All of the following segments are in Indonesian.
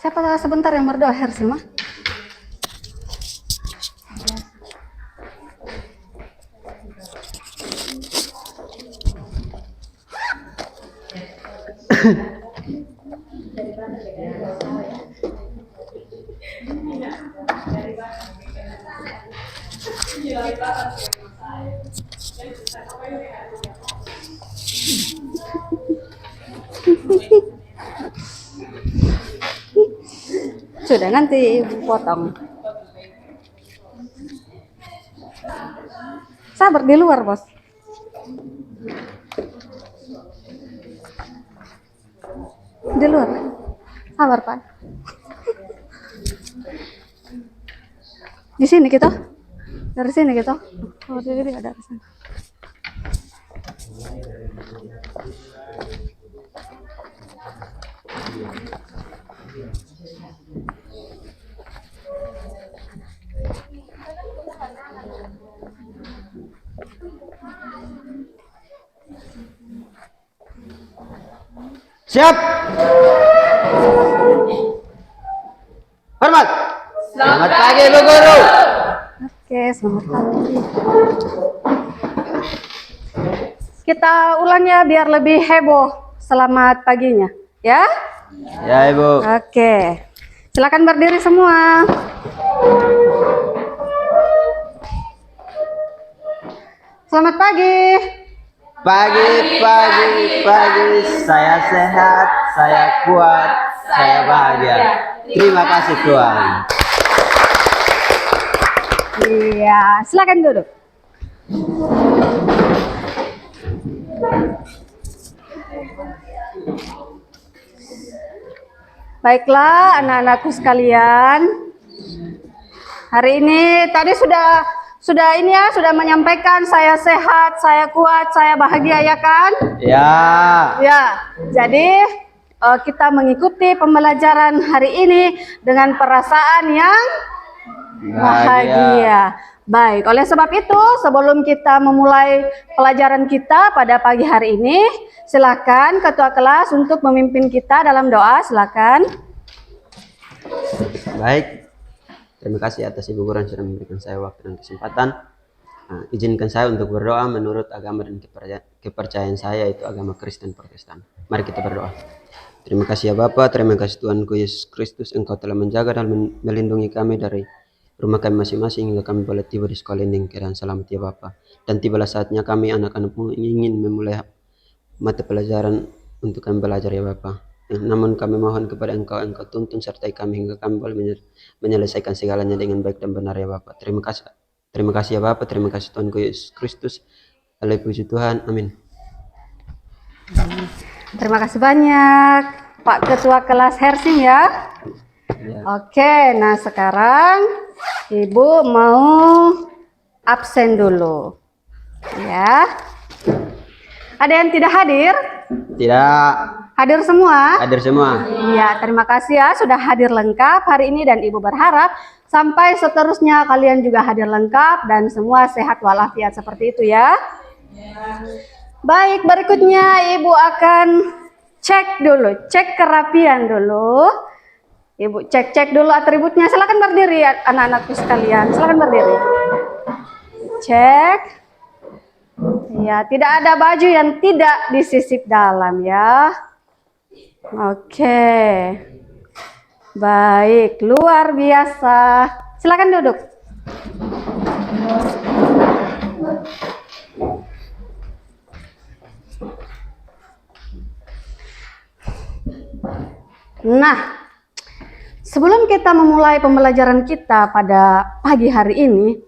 Siapa sebentar yang berdoa Hersi mah? Sudah nanti ibu potong. Sabar di luar bos. Di luar. Sabar pak. Di sini kita. Dari sini kita. Oh dari ada di sana. Siap. Hormat. Selamat pagi Bu Guru. Oke, selamat pagi. Kita ulang ya biar lebih heboh. Selamat paginya, ya? Ya Ibu. Oke. Silakan berdiri semua. Selamat pagi. Pagi, saya sehat, saya kuat, saya bahagia. Terima kasih Tuhan. Iya, silakan duduk. Baiklah anak-anakku sekalian. Hari ini tadi sudah ini ya, sudah menyampaikan saya sehat, saya kuat, saya bahagia ya kan? Ya. Ya, jadi kita mengikuti pembelajaran hari ini dengan perasaan yang bahagia. Baik, oleh sebab itu sebelum kita memulai pelajaran kita pada pagi hari ini, silakan ketua kelas untuk memimpin kita dalam doa, silakan. Baik. Terima kasih atas Ibu Guru yang sudah memberikan saya waktu dan kesempatan. Izinkan saya untuk berdoa menurut agama dan kepercayaan saya, itu agama Kristen Protestan. Mari kita berdoa. Terima kasih ya Bapa, terima kasih Tuhanku Yesus Kristus, Engkau telah menjaga dan melindungi kami dari rumah kami masing-masing hingga kami boleh tiba di sekolah ini keadaan selamat ya Bapa. Dan tibalah saatnya kami anak-anakmu ingin memulai mata pelajaran untuk kami belajar ya Bapa. Namun kami mohon kepada Engkau tuntun sertai kami hingga kami boleh menyelesaikan segalanya dengan baik dan benar ya Bapa. Terima kasih ya Bapa, terima kasih Tuhanku Yesus Kristus. Haleluya puji Tuhan, amin. Terima kasih banyak Pak Ketua Kelas Hersim ya. Oke, nah sekarang Ibu mau absen dulu ya. Ada yang tidak hadir? Tidak. Hadir semua? Hadir semua. Iya, terima kasih ya sudah hadir lengkap hari ini dan Ibu berharap sampai seterusnya kalian juga hadir lengkap dan semua sehat walafiat seperti itu ya. Baik, berikutnya Ibu akan cek dulu, cek kerapian dulu. Ibu cek dulu atributnya. Silakan berdiri ya anak-anakku sekalian. Silakan berdiri. Cek. Ya, tidak ada baju yang tidak disisip dalam ya. Oke. Baik, luar biasa. Silakan duduk. Nah, sebelum kita memulai pembelajaran kita pada pagi hari ini,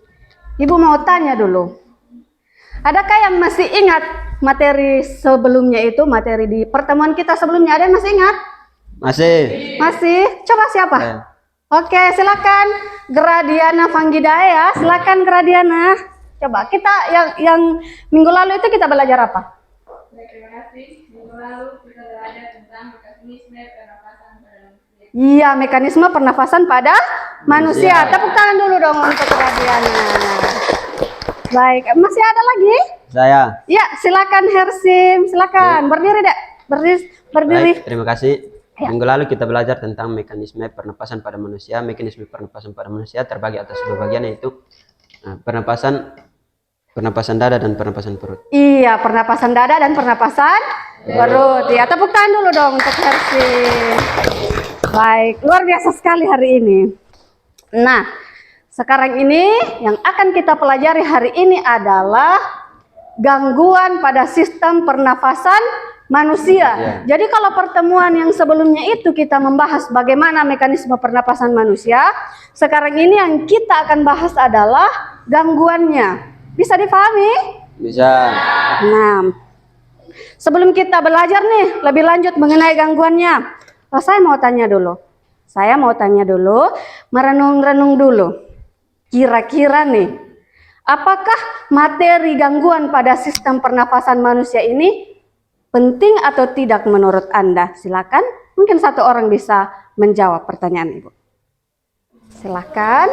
Ibu mau tanya dulu. Adakah yang masih ingat materi sebelumnya itu, materi di pertemuan kita sebelumnya? Ada yang masih ingat? Masih. Masih? Coba siapa? Oke, silakan Gradiana Vanggidaya. Silakan Gradiana. Coba kita yang minggu lalu itu kita belajar apa? Terima kasih. Minggu lalu kita belajar tentang mekanisme pernapasan pada manusia. Iya, mekanisme pernafasan pada manusia. Tepuk tangan dulu dong untuk Gradiana. Baik, masih ada lagi? Saya. Ya, silakan Hersim, silakan berdiri dek, berdiri. Baik, terima kasih. Ya. Minggu lalu kita belajar tentang mekanisme pernapasan pada manusia. Mekanisme pernapasan pada manusia terbagi atas dua bagian, yaitu pernapasan dada dan pernapasan perut. Iya, pernapasan dada dan pernapasan perut. Ya, tepuk tangan dulu dong untuk Hersi. Baik, luar biasa sekali hari ini. Nah, sekarang ini yang akan kita pelajari hari ini adalah gangguan pada sistem pernafasan manusia. Jadi kalau pertemuan yang sebelumnya itu kita membahas bagaimana mekanisme pernapasan manusia, sekarang ini yang kita akan bahas adalah gangguannya. Bisa dipahami? Bisa. Nah, sebelum kita belajar nih lebih lanjut mengenai gangguannya, saya mau tanya dulu, merenung-renung dulu. Kira-kira nih, apakah materi gangguan pada sistem pernapasan manusia ini penting atau tidak menurut Anda? Silakan, mungkin satu orang bisa menjawab pertanyaan Ibu. Silakan.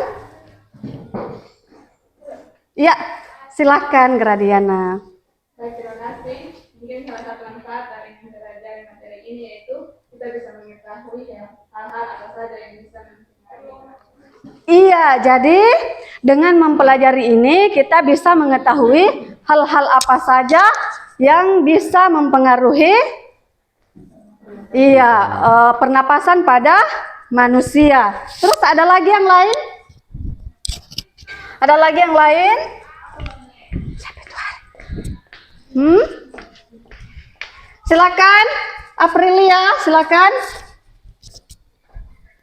Ya, silakan Gradiana. Baik, terima kasih. Mungkin salah satu manfaat dari mempelajari materi ini yaitu kita bisa mengetahui hal-hal apa saja yang bisa mempengaruhi. Iya, jadi dengan mempelajari ini kita bisa mengetahui hal-hal apa saja yang bisa mempengaruhi pernapasan pada manusia. Terus ada lagi yang lain? Ada lagi yang lain? Silakan, Aprilia, silakan.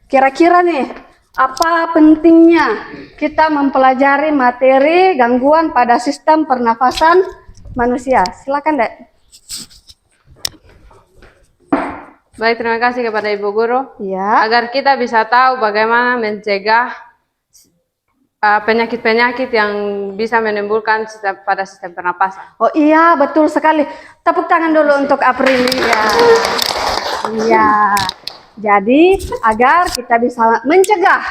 Kira-kira nih, apa pentingnya kita mempelajari materi gangguan pada sistem pernafasan manusia? Silakan, Dek. Baik, terima kasih kepada Ibu Guru. Ya. Agar kita bisa tahu bagaimana mencegah penyakit-penyakit yang bisa menimbulkan pada sistem pernapasan. Oh iya, betul sekali. Tepuk tangan dulu untuk Aprilia. Iya. Jadi agar kita bisa mencegah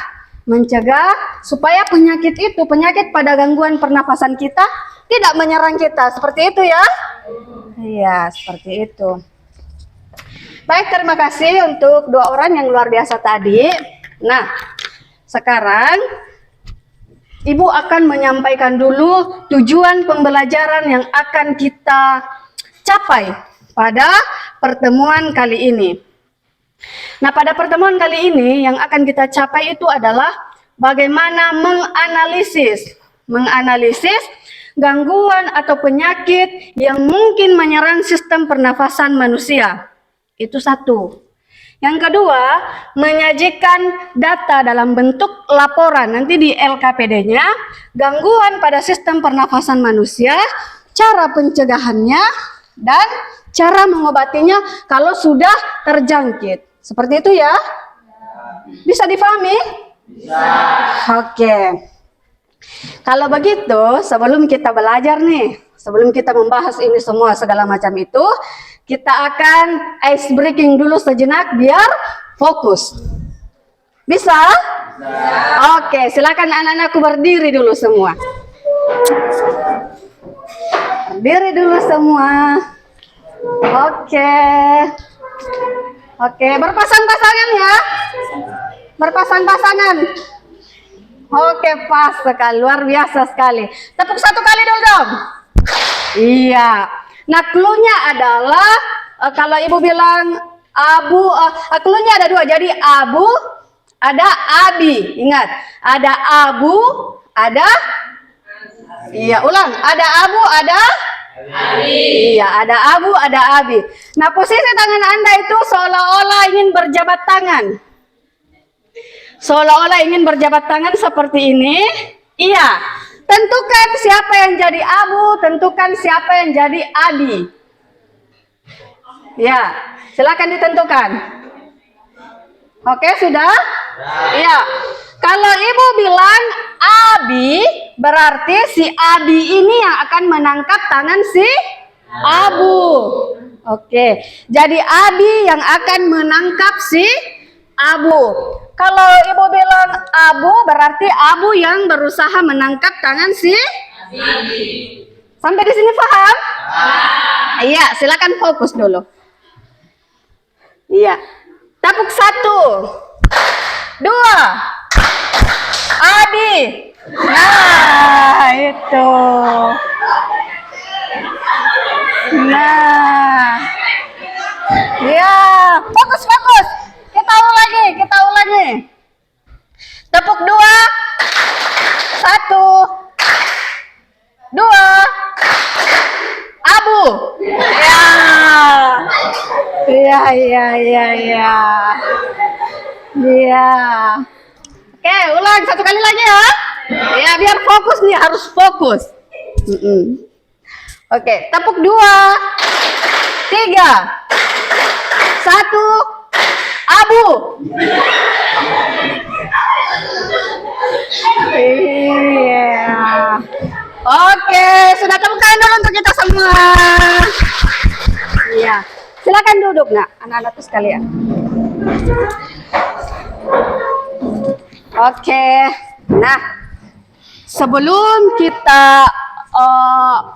supaya penyakit pada gangguan pernapasan kita tidak menyerang kita. Seperti itu ya? Iya, seperti itu. Baik, terima kasih untuk dua orang yang luar biasa tadi. Nah, sekarang Ibu akan menyampaikan dulu tujuan pembelajaran yang akan kita capai pada pertemuan kali ini. Nah, pada pertemuan kali ini yang akan kita capai itu adalah bagaimana menganalisis gangguan atau penyakit yang mungkin menyerang sistem pernafasan manusia. Itu satu. Yang kedua, menyajikan data dalam bentuk laporan nanti di LKPD-nya, gangguan pada sistem pernafasan manusia, cara pencegahannya, dan cara mengobatinya kalau sudah terjangkit. Seperti itu ya? Bisa difahami? Bisa. Oke. Kalau begitu, sebelum kita belajar nih, sebelum kita membahas ini semua segala macam itu, kita akan ice breaking dulu sejenak biar fokus. Bisa? Oke, silakan anak-anakku berdiri dulu semua. Berdiri dulu semua. Oke, berpasang-pasangan ya. Berpasang-pasangan. Oke, pas sekali, luar biasa sekali. Tepuk satu kali dulu dong. Iya. Nah, clue-nya adalah kalau Ibu bilang abu, clue-nya ada dua. Jadi abu, ada abi. Ingat, ada abu, ada ulang. Ada abu, ada abi. Iya, ada abu, ada abi. Nah, posisi tangan Anda itu seolah-olah ingin berjabat tangan. Seolah-olah ingin berjabat tangan seperti ini. Iya. Tentukan siapa yang jadi abu, tentukan siapa yang jadi abi. Ya, silakan ditentukan. Oke, sudah? Iya. Kalau Ibu bilang abi, berarti si abi ini yang akan menangkap tangan si abu. Oke, jadi abi yang akan menangkap si abu. Kalau Ibu bilang abu, berarti abu yang berusaha menangkap tangan si abi. Sampai di sini paham? Iya, silakan fokus dulu. Iya. Tepuk 1, 2, Adi. Nah, itu. Nah. Ya, fokus. Kita ulangi. Tepuk 2, 1, 2, Abu. Ya. Oke, ulang satu kali lagi ya. Ya, biar fokus nih, harus fokus. Oke, tepuk 2, 3, 1, Abu. Iya. Oke, sudah tepuk tangan dulu untuk kita semua. Iya. Silakan duduk, nak, anak-anakku sekalian. Oke. Nah, sebelum kita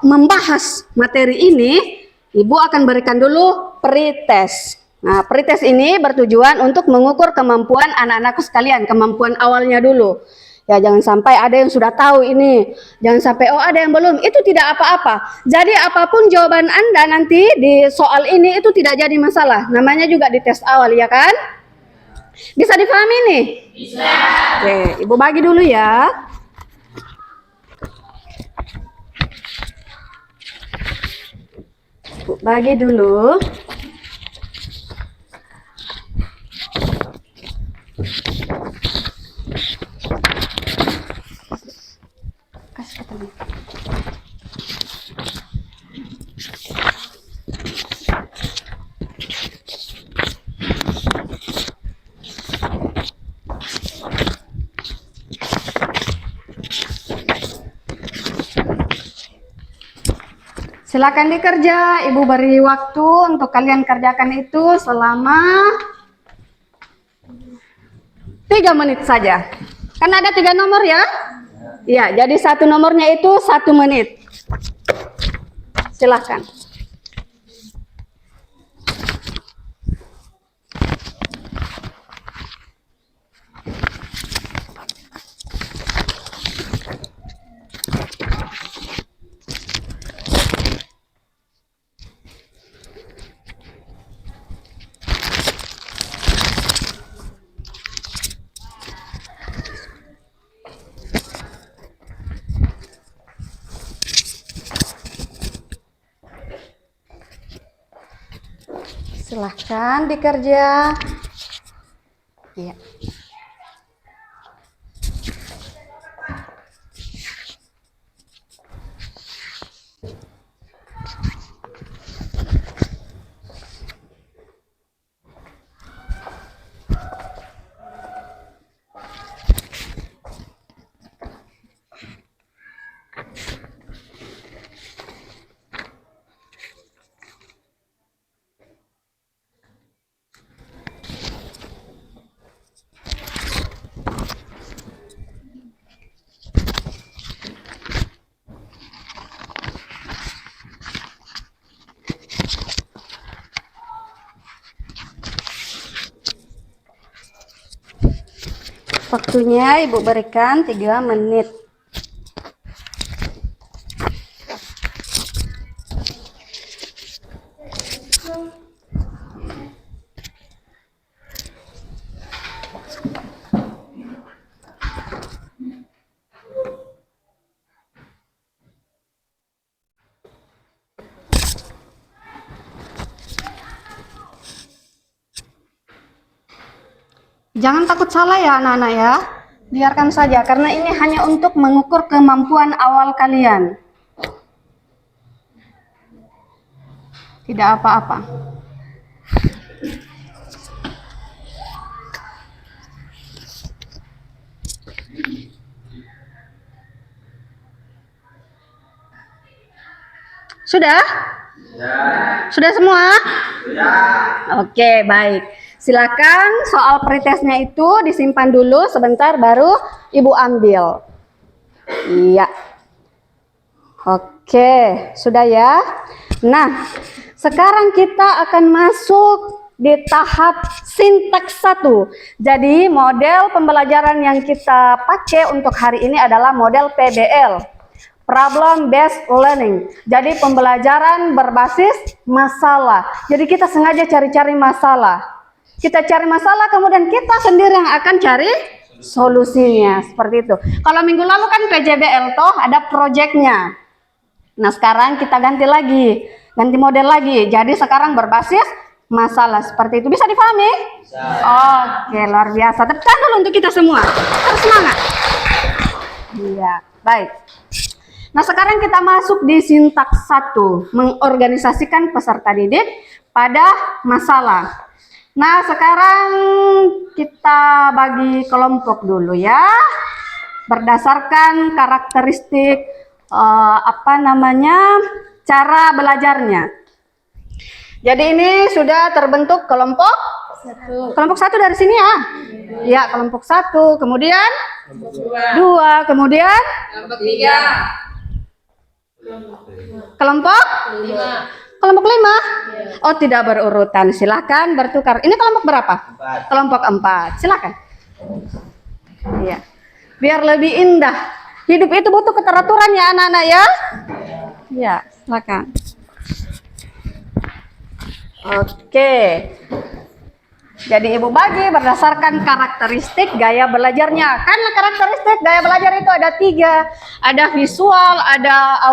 membahas materi ini, Ibu akan berikan dulu pretest. Nah, pretest ini bertujuan untuk mengukur kemampuan anak-anakku sekalian, kemampuan awalnya dulu. Ya, jangan sampai ada yang sudah tahu ini, jangan sampai oh ada yang belum, itu tidak apa-apa. Jadi apapun jawaban Anda nanti di soal ini itu tidak jadi masalah. Namanya juga di tes awal, ya kan? Bisa dipahami nih? Bisa. Oke, Ibu bagi dulu ya. Ibu bagi dulu. Silakan dikerja, Ibu beri waktu untuk kalian kerjakan itu selama 3 menit saja. Kan ada 3 nomor ya? Iya, jadi satu nomornya itu 1 menit. Silahkan. Silahkan dikerja. Iya. Waktunya Ibu berikan 3 menit. Jangan takut salah ya anak-anak ya. Biarkan saja karena ini hanya untuk mengukur kemampuan awal kalian. Tidak apa-apa. Sudah? Ya. Sudah semua? Ya. Oke, baik. Silakan soal pretestnya itu disimpan dulu sebentar baru Ibu ambil. Iya. Oke, sudah ya. Nah, sekarang kita akan masuk di tahap sintaks 1. Jadi model pembelajaran yang kita pakai untuk hari ini adalah model PBL, Problem Based Learning. Jadi pembelajaran berbasis masalah. Jadi kita sengaja cari-cari masalah. Kita cari masalah, kemudian kita sendiri yang akan cari solusinya. Seperti itu. Kalau minggu lalu kan PJBL toh ada proyeknya. Nah sekarang kita ganti lagi. Ganti model lagi. Jadi sekarang berbasis masalah. Seperti itu. Bisa dipahami? Bisa. Oke, luar biasa. Tepuk tangan dulu untuk kita semua. Terus semangat. Iya, baik. Nah sekarang kita masuk di sintaks 1, mengorganisasikan peserta didik pada masalah. Nah sekarang kita bagi kelompok dulu ya, berdasarkan karakteristik cara belajarnya. Jadi ini sudah terbentuk kelompok 1. Kelompok 1 dari sini ya. Ya, kelompok 1, kemudian 2, kemudian Kelompok 3. kelompok 5. Kelompok 5? Oh, tidak berurutan. Silakan bertukar. Ini kelompok berapa? 4. Kelompok 4. Silakan. Iya. Biar lebih indah. Hidup itu butuh keteraturan ya anak-anak ya. Ya, silakan. Oke. Jadi ibu bagi berdasarkan karakteristik gaya belajarnya. Karena karakteristik gaya belajar itu ada 3. Ada visual, ada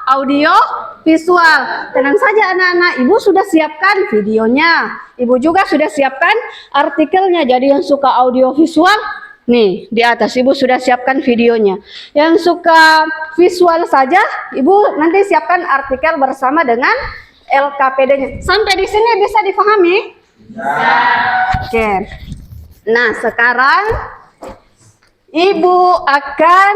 audio visual. Tenang saja anak-anak, ibu sudah siapkan videonya. Ibu juga sudah siapkan artikelnya. Jadi yang suka audio visual, nih di atas ibu sudah siapkan videonya. Yang suka visual saja, ibu nanti siapkan artikel bersama dengan LKPD-nya. Sampai di sini bisa dipahami? Oke. Nah, sekarang ibu akan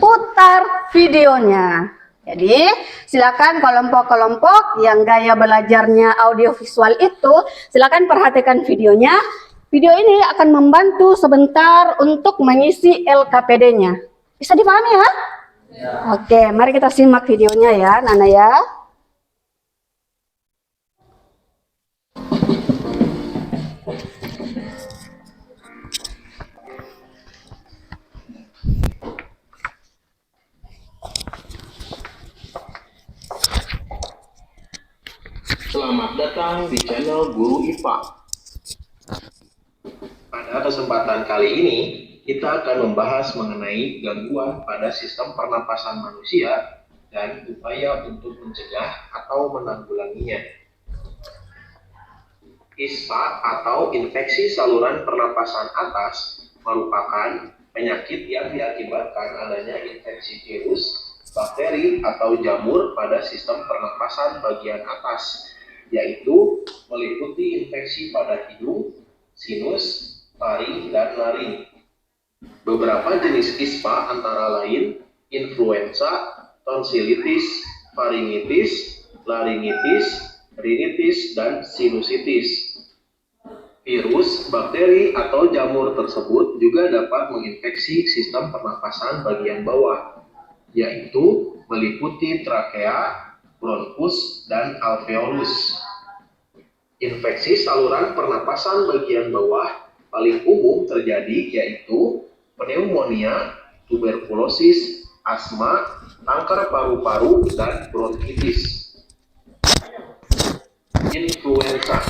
putar videonya. Jadi, silakan kelompok-kelompok yang gaya belajarnya audiovisual itu, silakan perhatikan videonya. Video ini akan membantu sebentar untuk mengisi LKPD-nya. Bisa dipahami ya? Oke, mari kita simak videonya ya, Nana ya. Selamat datang di channel Guru IPA. Pada kesempatan kali ini, kita akan membahas mengenai gangguan pada sistem pernapasan manusia dan upaya untuk mencegah atau menanggulanginya. ISPA atau infeksi saluran pernapasan atas merupakan penyakit yang diakibatkan adanya infeksi virus, bakteri, atau jamur pada sistem pernapasan bagian atas, yaitu meliputi infeksi pada hidung, sinus, faring, dan laring. Beberapa jenis ISPA antara lain influenza, tonsilitis, faringitis, laringitis, rinitis, dan sinusitis. Virus, bakteri, atau jamur tersebut juga dapat menginfeksi sistem pernapasan bagian bawah, yaitu meliputi trakea, bronkus, dan alveolus. Infeksi saluran pernapasan bagian bawah paling umum terjadi yaitu pneumonia, tuberkulosis, asma, kanker paru-paru, dan bronkitis. Influenza.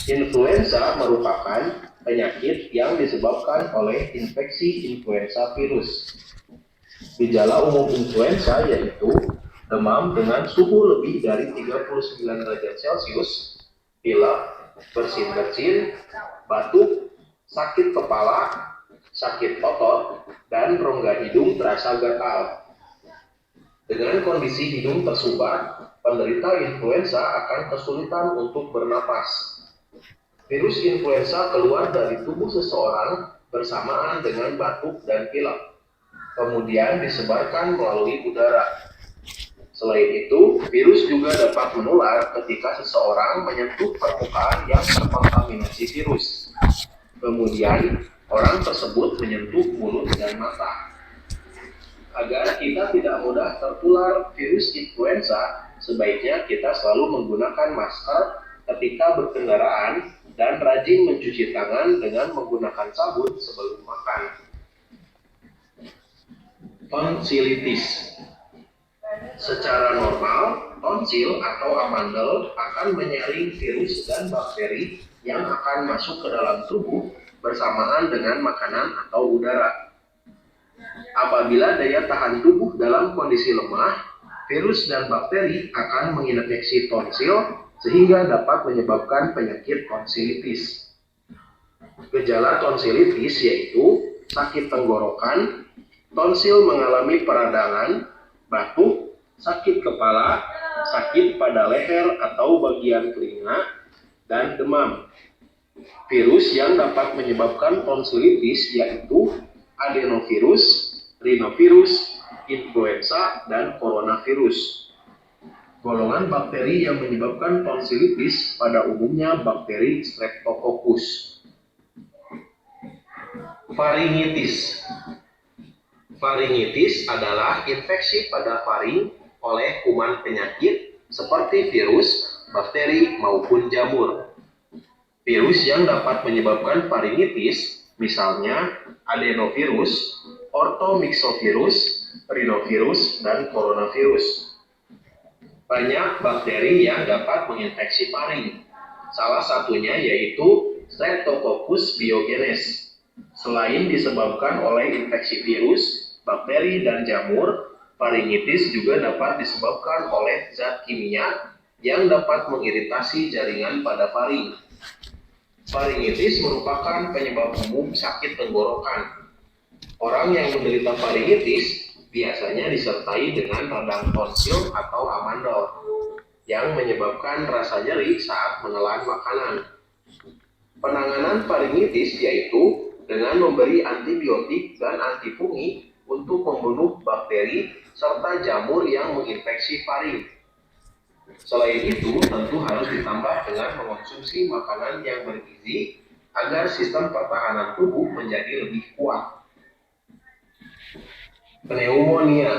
Influenza merupakan penyakit yang disebabkan oleh infeksi influenza virus. Gejala umum influenza yaitu demam dengan suhu lebih dari 39 derajat Celcius, pilek, bersin-bersin, batuk, sakit kepala, sakit otot, dan rongga hidung terasa gatal. Dengan kondisi hidung tersumbat, penderita influenza akan kesulitan untuk bernapas. Virus influenza keluar dari tubuh seseorang bersamaan dengan batuk dan pilek, kemudian disebarkan melalui udara. Selain itu, virus juga dapat menular ketika seseorang menyentuh permukaan yang terkontaminasi virus. Kemudian, orang tersebut menyentuh mulut dan mata. Agar kita tidak mudah tertular virus influenza, sebaiknya kita selalu menggunakan masker ketika berkendaraan dan rajin mencuci tangan dengan menggunakan sabun sebelum makan. Tonsilitis. Secara normal, tonsil atau amandel akan menyaring virus dan bakteri yang akan masuk ke dalam tubuh bersamaan dengan makanan atau udara. Apabila daya tahan tubuh dalam kondisi lemah, virus dan bakteri akan menginfeksi tonsil sehingga dapat menyebabkan penyakit tonsilitis. Gejala tonsilitis yaitu sakit tenggorokan, tonsil mengalami peradangan, batuk, sakit kepala, sakit pada leher atau bagian telinga, dan demam. Virus yang dapat menyebabkan tonsilitis yaitu adenovirus, rhinovirus, influenza, dan coronavirus. Golongan bakteri yang menyebabkan tonsilitis pada umumnya bakteri Streptococcus. Faringitis. Faringitis adalah infeksi pada faring oleh kuman penyakit seperti virus, bakteri, maupun jamur. Virus yang dapat menyebabkan faringitis misalnya adenovirus, orthomyxovirus, rhinovirus, dan coronavirus. Banyak bakteri yang dapat menginfeksi faring. Salah satunya yaitu Streptococcus pyogenes. Selain disebabkan oleh infeksi virus, bakteri, dan jamur, faringitis juga dapat disebabkan oleh zat kimia yang dapat mengiritasi jaringan pada faring. Faringitis merupakan penyebab umum sakit tenggorokan. Orang yang menderita faringitis biasanya disertai dengan radang tonsil atau amandel yang menyebabkan rasa nyeri saat menelan makanan. Penanganan faringitis yaitu dengan memberi antibiotik dan antifungi untuk membunuh bakteri serta jamur yang menginfeksi faring. Selain itu, tentu harus ditambah dengan mengonsumsi makanan yang bergizi agar sistem pertahanan tubuh menjadi lebih kuat. Pneumonia.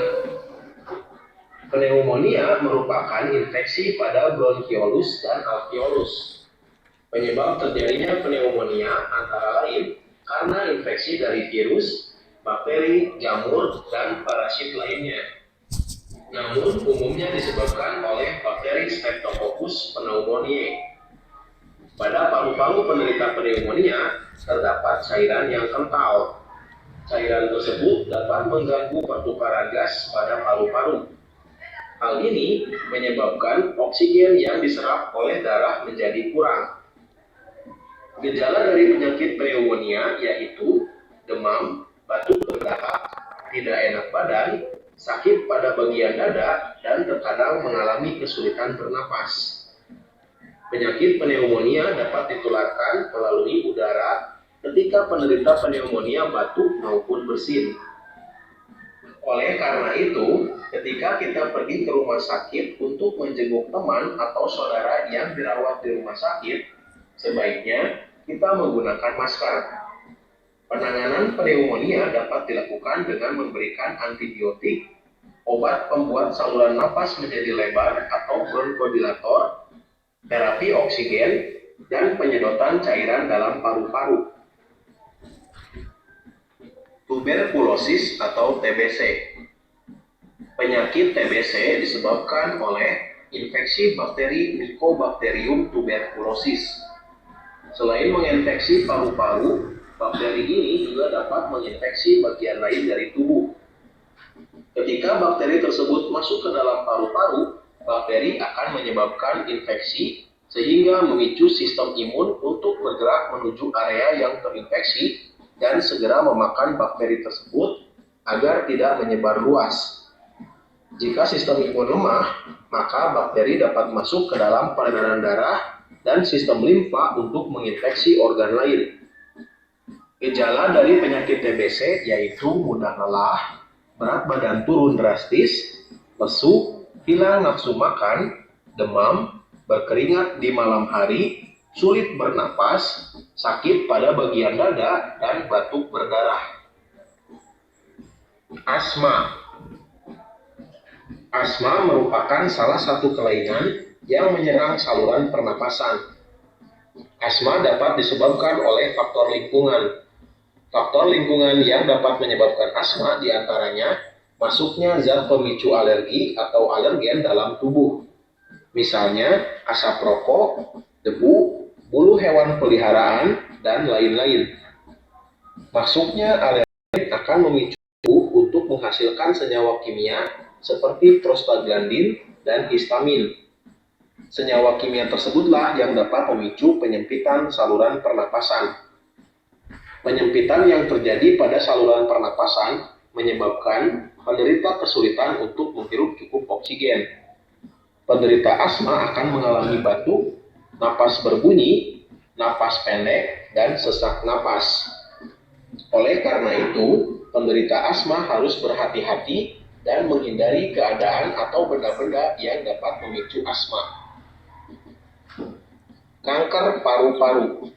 Pneumonia merupakan infeksi pada bronkiolus dan alveolus. Penyebab terjadinya pneumonia antara lain karena infeksi dari virus, bakteri, jamur, dan parasit lainnya. Namun umumnya disebabkan oleh bakteri Streptococcus pneumoniae. Pada paru-paru penderita pneumonia terdapat cairan yang kental. Cairan tersebut dapat mengganggu pertukaran gas pada paru-paru. Hal ini menyebabkan oksigen yang diserap oleh darah menjadi kurang. Gejala dari penyakit pneumonia yaitu demam, batuk berdahak, tidak enak badan, sakit pada bagian dada, dan terkadang mengalami kesulitan bernapas. Penyakit pneumonia dapat ditularkan melalui udara ketika penderita pneumonia batuk maupun bersin. Oleh karena itu, ketika kita pergi ke rumah sakit untuk menjenguk teman atau saudara yang dirawat di rumah sakit, sebaiknya kita menggunakan masker. Penanganan pneumonia dapat dilakukan dengan memberikan antibiotik, obat pembuat saluran napas menjadi lebar atau bronchodilator, terapi oksigen, dan penyedotan cairan dalam paru-paru. Tuberkulosis atau TBC. Penyakit TBC disebabkan oleh infeksi bakteri Mycobacterium tuberculosis. Selain menginfeksi paru-paru, bakteri ini juga dapat menginfeksi bagian lain dari tubuh. Ketika bakteri tersebut masuk ke dalam paru-paru, bakteri akan menyebabkan infeksi sehingga memicu sistem imun untuk bergerak menuju area yang terinfeksi dan segera memakan bakteri tersebut agar tidak menyebar luas. Jika sistem imun lemah, maka bakteri dapat masuk ke dalam peredaran darah dan sistem limfa untuk menginfeksi organ lain. Gejala dari penyakit TBC yaitu mudah lelah, berat badan turun drastis, lesu, hilang nafsu makan, demam, berkeringat di malam hari, sulit bernapas, sakit pada bagian dada, dan batuk berdarah. Asma. Asma merupakan salah satu kelainan yang menyerang saluran pernapasan. Asma dapat disebabkan oleh faktor lingkungan. Faktor lingkungan yang dapat menyebabkan asma diantaranya masuknya zat pemicu alergi atau alergen dalam tubuh. Misalnya asap rokok, debu, bulu hewan peliharaan, dan lain-lain. Masuknya alergen akan memicu tubuh untuk menghasilkan senyawa kimia seperti prostaglandin dan histamin. Senyawa kimia tersebutlah yang dapat memicu penyempitan saluran pernapasan. Penyempitan yang terjadi pada saluran pernapasan menyebabkan penderita kesulitan untuk menghirup cukup oksigen. Penderita asma akan mengalami batuk, napas berbunyi, napas pendek, dan sesak napas. Oleh karena itu, penderita asma harus berhati-hati dan menghindari keadaan atau benda-benda yang dapat memicu asma. Kanker paru-paru.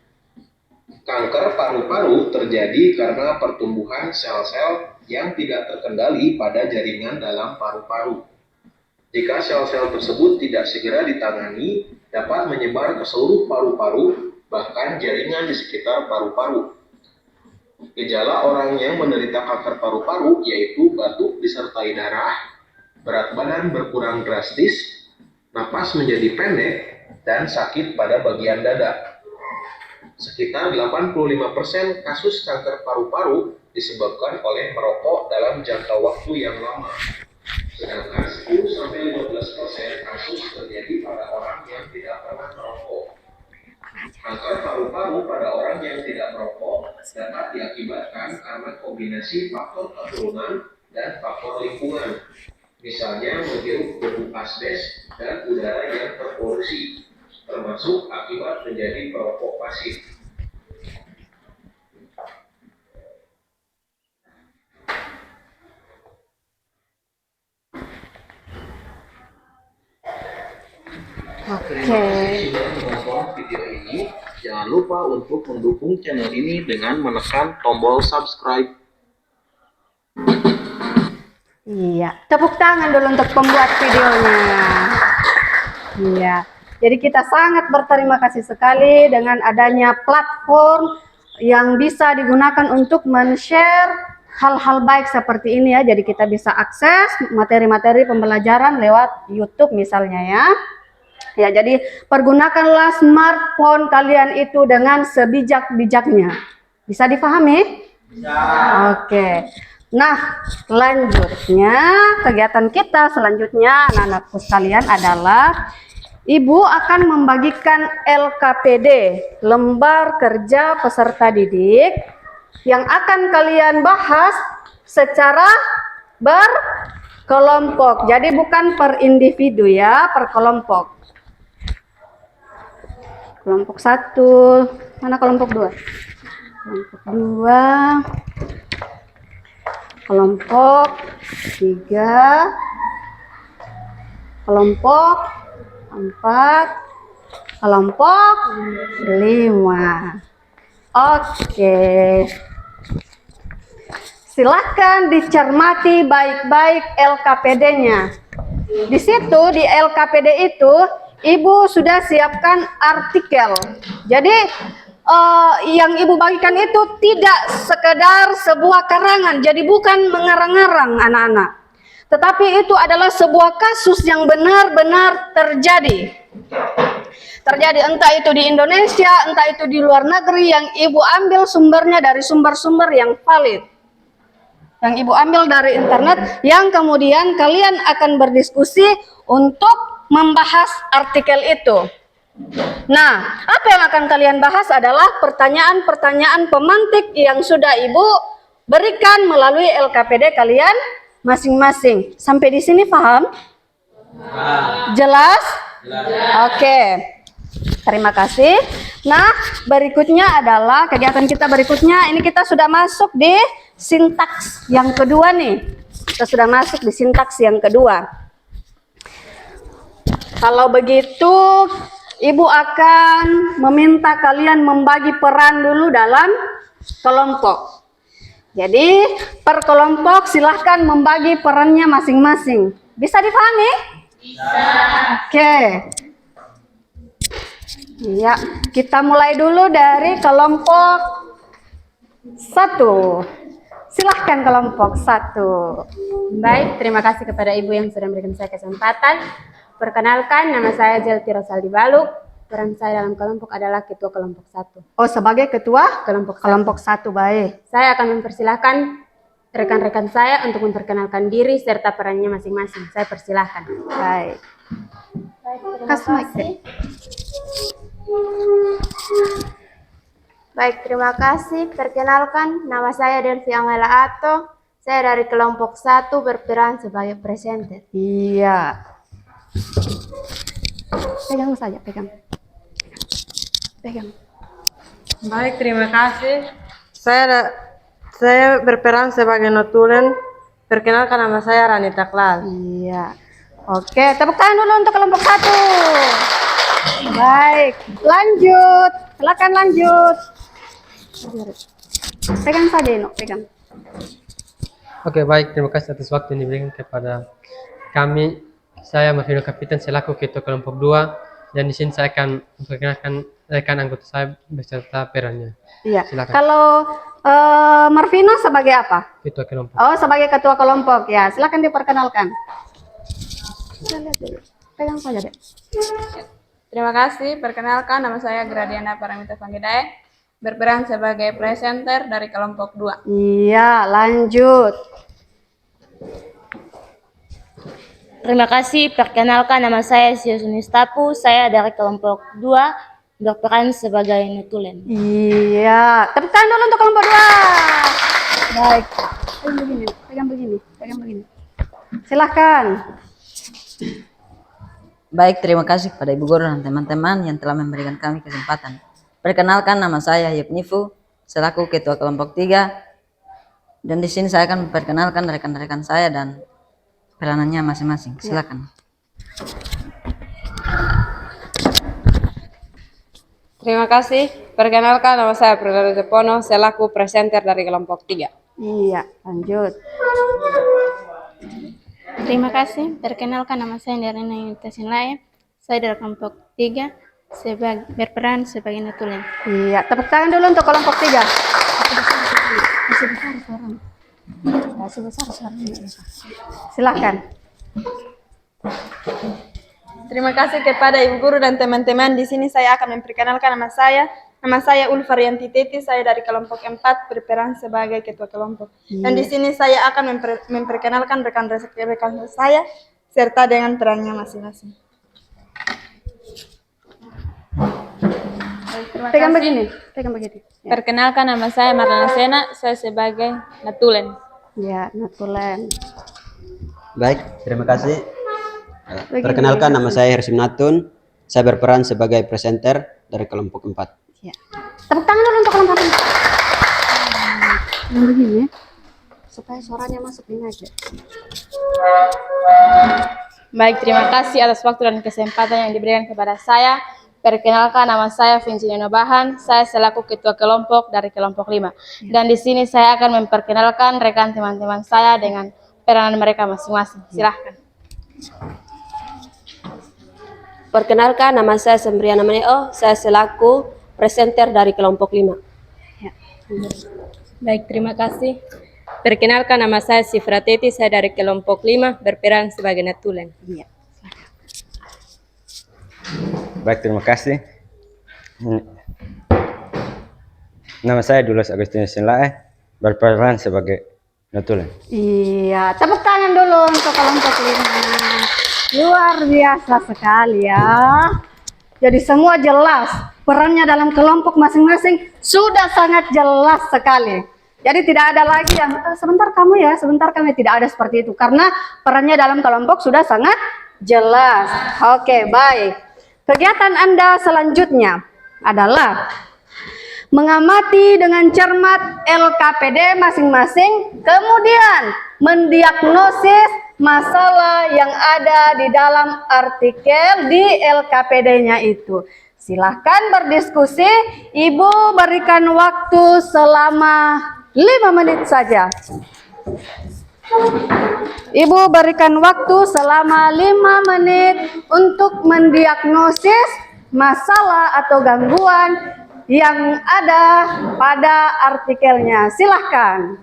Kanker paru-paru terjadi karena pertumbuhan sel-sel yang tidak terkendali pada jaringan dalam paru-paru. Jika sel-sel tersebut tidak segera ditangani, dapat menyebar ke seluruh paru-paru, bahkan jaringan di sekitar paru-paru. Gejala orang yang menderita kanker paru-paru yaitu batuk disertai darah, berat badan berkurang drastis, napas menjadi pendek, dan sakit pada bagian dada. Sekitar 85% kasus kanker paru-paru disebabkan oleh merokok dalam jangka waktu yang lama. Sedangkan 10-15% kasus terjadi pada orang yang tidak pernah merokok. Kanker paru-paru pada orang yang tidak merokok dapat diakibatkan karena kombinasi faktor keturunan dan faktor lingkungan. Misalnya menghirup debu asbes dan udara yang terpolusi, termasuk akibat menjadi perokok pasif. Sudah menonton video ini, jangan lupa untuk mendukung channel ini dengan menekan tombol subscribe. Iya, tepuk tangan dulu untuk pembuat videonya. Iya, jadi kita sangat berterima kasih sekali dengan adanya platform yang bisa digunakan untuk men-share hal-hal baik seperti ini ya. Jadi kita bisa akses materi-materi pembelajaran lewat YouTube misalnya ya. Ya, jadi pergunakanlah smartphone kalian itu dengan sebijak-bijaknya. Bisa dipahami? Bisa. Oke. Nah, selanjutnya kegiatan kita selanjutnya anak-anakku sekalian adalah Ibu akan membagikan LKPD, lembar kerja peserta didik, yang akan kalian bahas secara berkelompok. Jadi bukan per individu ya, per kelompok. Kelompok 1, mana kelompok 2? Kelompok 2, kelompok 3, kelompok 4, kelompok 5. Oke. Silahkan dicermati baik-baik LKPD-nya. Di situ di LKPD itu Ibu sudah siapkan artikel. Jadi yang Ibu bagikan itu tidak sekedar sebuah karangan. Jadi bukan mengarang-arang anak-anak. Tetapi itu adalah sebuah kasus yang benar-benar terjadi. Terjadi entah itu di Indonesia, entah itu di luar negeri, yang Ibu ambil sumbernya dari sumber-sumber yang valid. Yang Ibu ambil dari internet, yang kemudian kalian akan berdiskusi untuk membahas artikel itu. Nah, apa yang akan kalian bahas adalah pertanyaan-pertanyaan pemantik yang sudah Ibu berikan melalui LKPD kalian masing-masing. Sampai di sini paham? Jelas? Oke. Terima kasih. Nah, berikutnya adalah kegiatan kita berikutnya. Ini kita sudah masuk di sintaks yang kedua nih. Kita sudah masuk di sintaks yang kedua. Kalau begitu, Ibu akan meminta kalian membagi peran dulu dalam kelompok. Jadi, per kelompok silahkan membagi perannya masing-masing. Bisa dipahami? Oke. Ya, kita mulai dulu dari kelompok 1. Silahkan kelompok 1. Baik, terima kasih kepada Ibu yang sudah memberikan saya kesempatan. Perkenalkan, nama saya Jelti Rosaldi Baluk. Peran saya dalam kelompok adalah ketua kelompok 1. Oh, sebagai ketua Kelompok kelompok 1, baik. Saya akan mempersilahkan rekan-rekan saya untuk memperkenalkan diri serta perannya masing-masing. Saya persilahkan. Baik. Baik, terima kasih. Perkenalkan, nama saya Delvi Angela Ato. Saya dari kelompok 1 berperan sebagai presenter. Iya. Pegang saja, pegang. Baik, terima kasih. Saya berperan sebagai notulen. Perkenalkan, nama saya Ranita Klal. Iya. Oke, tepuk tangan dulu untuk kelompok 1. Baik, lanjut. Silakan lanjut. Pegang saja, Ino, pegang. Oke, baik. Terima kasih atas waktu yang diberikan kepada kami. Saya Marvino Kapitan selaku ketua kelompok 2, dan di sini saya akan memperkenalkan rekan anggota saya beserta perannya. Iya. Silakan. Kalau Marvino sebagai apa? Ketua kelompok. Oh, sebagai ketua kelompok. Ya, silakan diperkenalkan. Kita lihat dulu. Pegang saja, Dek. Terima kasih. Perkenalkan, nama saya Gradiana Paramita Panggidae. Berperan sebagai presenter dari kelompok 2. Iya, lanjut. Terima kasih. Perkenalkan, nama saya Siusunistapu. Saya dari kelompok 2 berperan sebagai notulen. Iya, tepuk tangan dulu untuk kelompok 2. Baik. Pegang begini. Silahkan. Baik, terima kasih kepada Ibu Guru dan teman-teman yang telah memberikan kami kesempatan. Perkenalkan, nama saya Yupnifu selaku ketua kelompok 3, dan di sini saya akan memperkenalkan rekan-rekan saya dan peranannya masing-masing. Silakan. Terima kasih. Perkenalkan, nama saya Pradana Jepono selaku presenter dari kelompok 3. Iya, lanjut. Terima kasih. Perkenalkan, nama saya Nirina Yunitasin Lae. Saya dari kelompok 3 berperan sebagai notulen. Iya, tepuk tangan dulu untuk kelompok 3. Masih besar suaranya. Silakan. Terima kasih kepada Ibu Guru dan teman-teman. Di sini saya akan memperkenalkan nama saya. Nama saya Ulfarianti Teti, saya dari kelompok 4 berperan sebagai ketua kelompok. Dan di sini saya akan memperkenalkan rekan-rekan saya serta dengan perannya masing-masing. Pegang begini. Ya. Perkenalkan, nama saya Marlana Sena. Saya sebagai notulen. Ya, notulen. Baik, terima kasih. Perkenalkan, nama saya Hersim Natun. Saya berperan sebagai presenter dari kelompok 4. Ya. Tepuk tangan dulu untuk kelompok 4. Yang begini ya. Supaya suaranya masuk ini aja. Baik, terima kasih atas waktu dan kesempatan yang diberikan kepada saya. Perkenalkan, nama saya Vincent Bahan. Saya selaku ketua kelompok dari kelompok 5. Dan di sini saya akan memperkenalkan rekan teman-teman saya dengan peranan mereka masing-masing. Silahkan. Perkenalkan, nama saya Sembriana Maneo. Saya selaku presenter dari kelompok 5. Baik, terima kasih. Perkenalkan, nama saya Sifra Teti. Saya dari kelompok 5 berperan sebagai notulen. Iya. Baik, terima kasih. Nama saya Dulus Agustinus Sinlae, berperan sebagai notulen. Iya, tepuk tangan dulu untuk kelompok 5. Luar biasa sekali ya. Jadi semua jelas, perannya dalam kelompok masing-masing sudah sangat jelas sekali. Jadi tidak ada lagi yang sebentar kamu ya, sebentar kami, tidak ada seperti itu. Karena perannya dalam kelompok sudah sangat jelas. Oke, baik. Kegiatan Anda selanjutnya adalah mengamati dengan cermat LKPD masing-masing, kemudian mendiagnosis masalah yang ada di dalam artikel di LKPD-nya itu. Silahkan berdiskusi. Ibu berikan waktu selama 5 menit saja. Ibu berikan waktu selama 5 menit untuk mendiagnosis masalah atau gangguan yang ada pada artikelnya. Silahkan.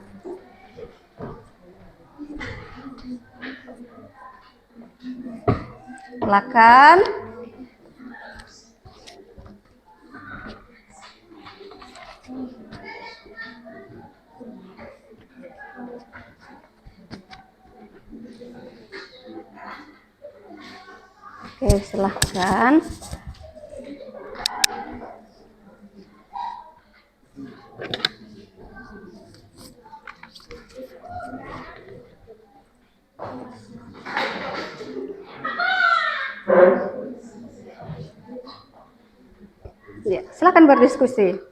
Silakan. Oke, silahkan. Ya, silakan berdiskusi.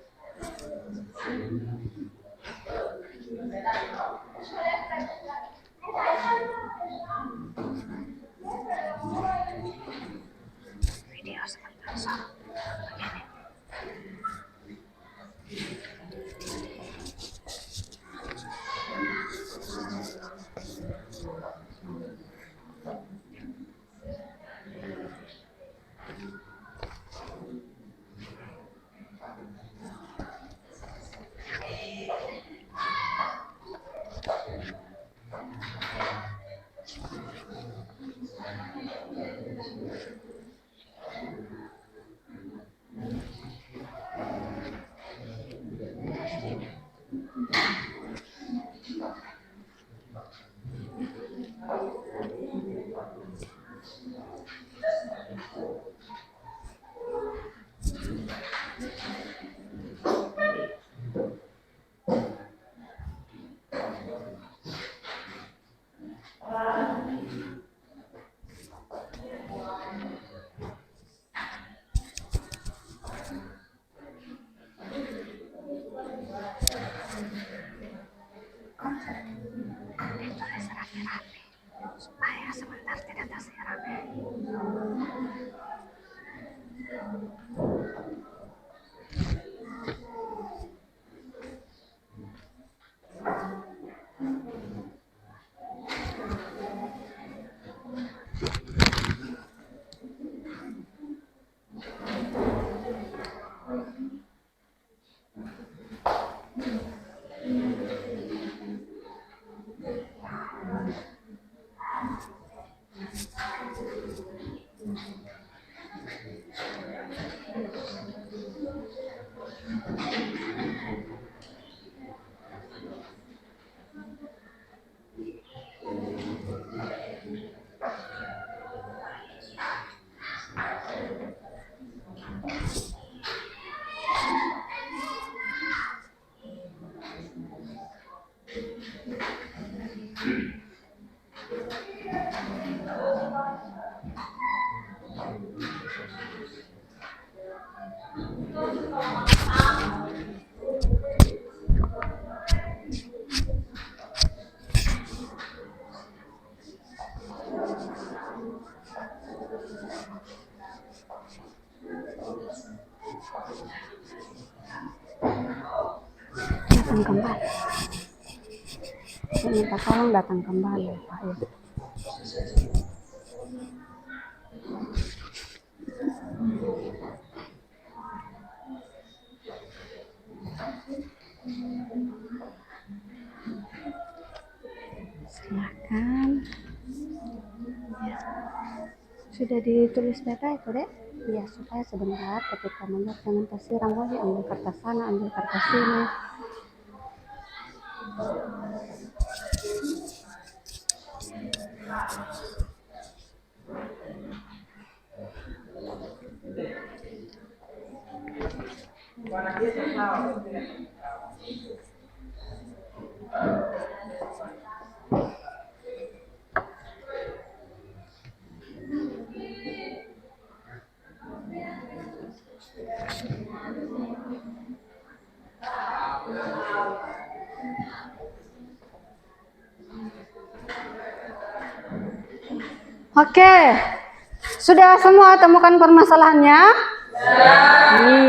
Supaya sebentar tidak tersirat. Datang kembali. Saya minta tolong datang kembali, Pak Ibu. Silakan. Ya. Sudah ditulis data itu, Dek? Ya, supaya sebentar ketika menurut jangan tersiram lagi, ambil kertas sana, ambil kertas sini. Oke, sudah semua temukan permasalahannya?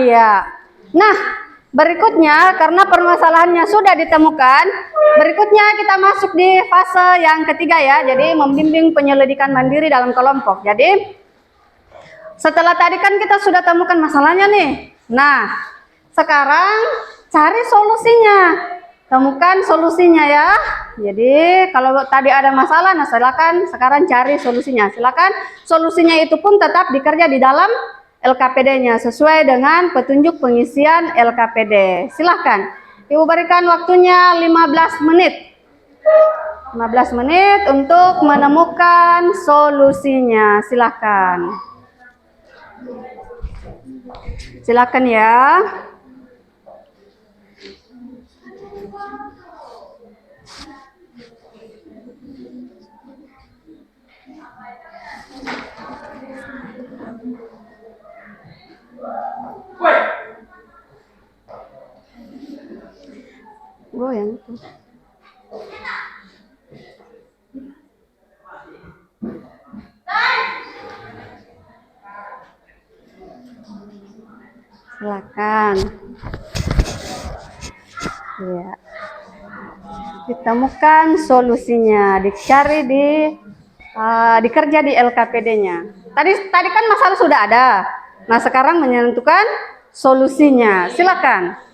Iya. Nah, Berikutnya, karena permasalahannya sudah ditemukan, berikutnya kita masuk di fase yang ketiga ya. Jadi membimbing penyelidikan mandiri dalam kelompok. Jadi setelah tadi kan kita sudah temukan masalahnya nih. Nah, sekarang cari solusinya. Temukan solusinya ya. Jadi kalau tadi ada masalah, nah silakan sekarang cari solusinya. Silakan solusinya itu pun tetap dikerja di dalam LKPD-nya sesuai dengan petunjuk pengisian LKPD. Silakan. Ibu berikan waktunya 15 menit. 15 menit untuk menemukan solusinya. Silakan. Silakan ya. Goyang tuh. Silakan. Ya. Ditemukan solusinya, dicari dikerja di LKPD-nya. Tadi kan masalah sudah ada. Nah, sekarang menentukan solusinya. Silakan.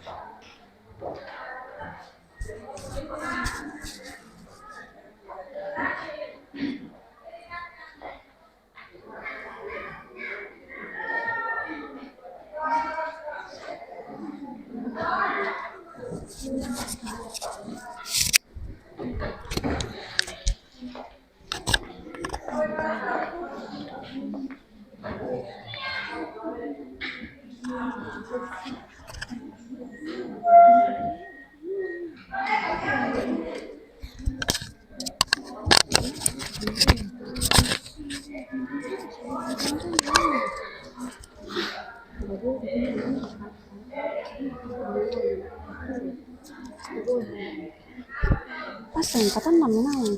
Pasang katan namun.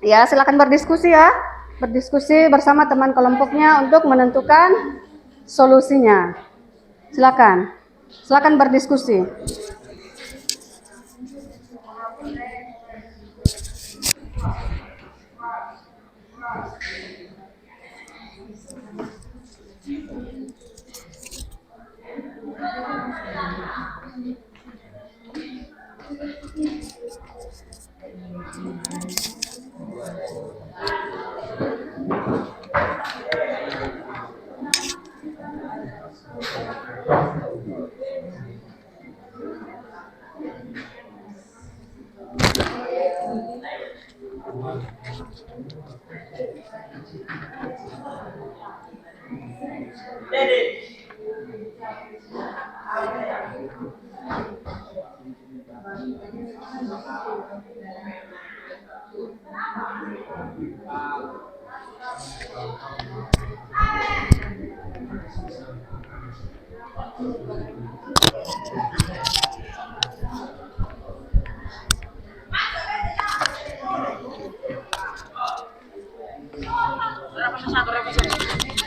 Ya, silakan berdiskusi ya. Berdiskusi bersama teman kelompoknya untuk menentukan solusinya. Silakan. Silakan berdiskusi.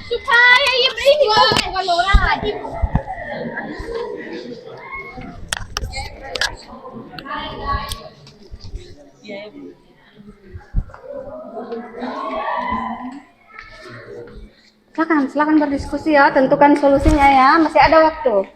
Supaya ini bukan orang lagi. Silakan berdiskusi ya, tentukan solusinya ya, masih ada waktu.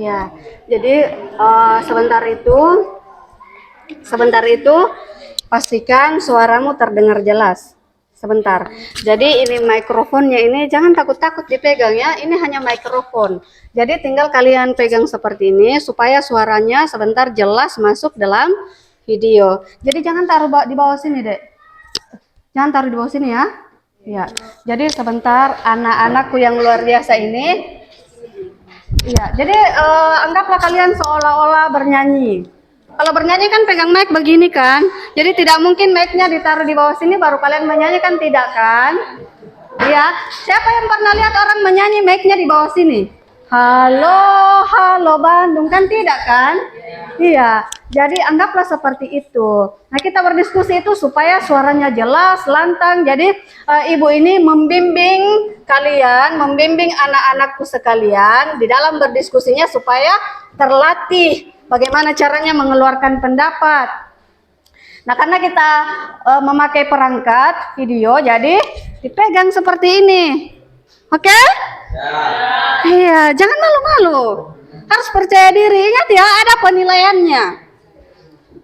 Iya. Jadi sebentar itu pastikan suaramu terdengar jelas. Sebentar. Jadi ini mikrofonnya ini jangan takut-takut dipegang ya. Ini hanya mikrofon. Jadi tinggal kalian pegang seperti ini supaya suaranya sebentar jelas masuk dalam video. Jadi jangan taruh di bawah sini, Dek. Jangan taruh di bawah sini ya. Ya. Jadi sebentar anak-anakku yang luar biasa ini. Ya, jadi anggaplah kalian seolah-olah bernyanyi. Kalau bernyanyi kan pegang mic begini kan, jadi tidak mungkin mic-nya ditaruh di bawah sini baru kalian menyanyi kan, tidak kan? Iya, siapa yang pernah lihat orang menyanyi mic-nya di bawah sini? Halo, halo Bandung, kan tidak kan? Iya, jadi anggaplah seperti itu. Nah, kita berdiskusi itu supaya suaranya jelas, lantang. Jadi ibu ini membimbing kalian, membimbing anak-anakku sekalian di dalam berdiskusinya supaya terlatih bagaimana caranya mengeluarkan pendapat. Nah, karena kita memakai perangkat video, jadi dipegang seperti ini. Oke? Iya, jangan malu-malu. Harus percaya diri. Ingat ya, ada penilaiannya.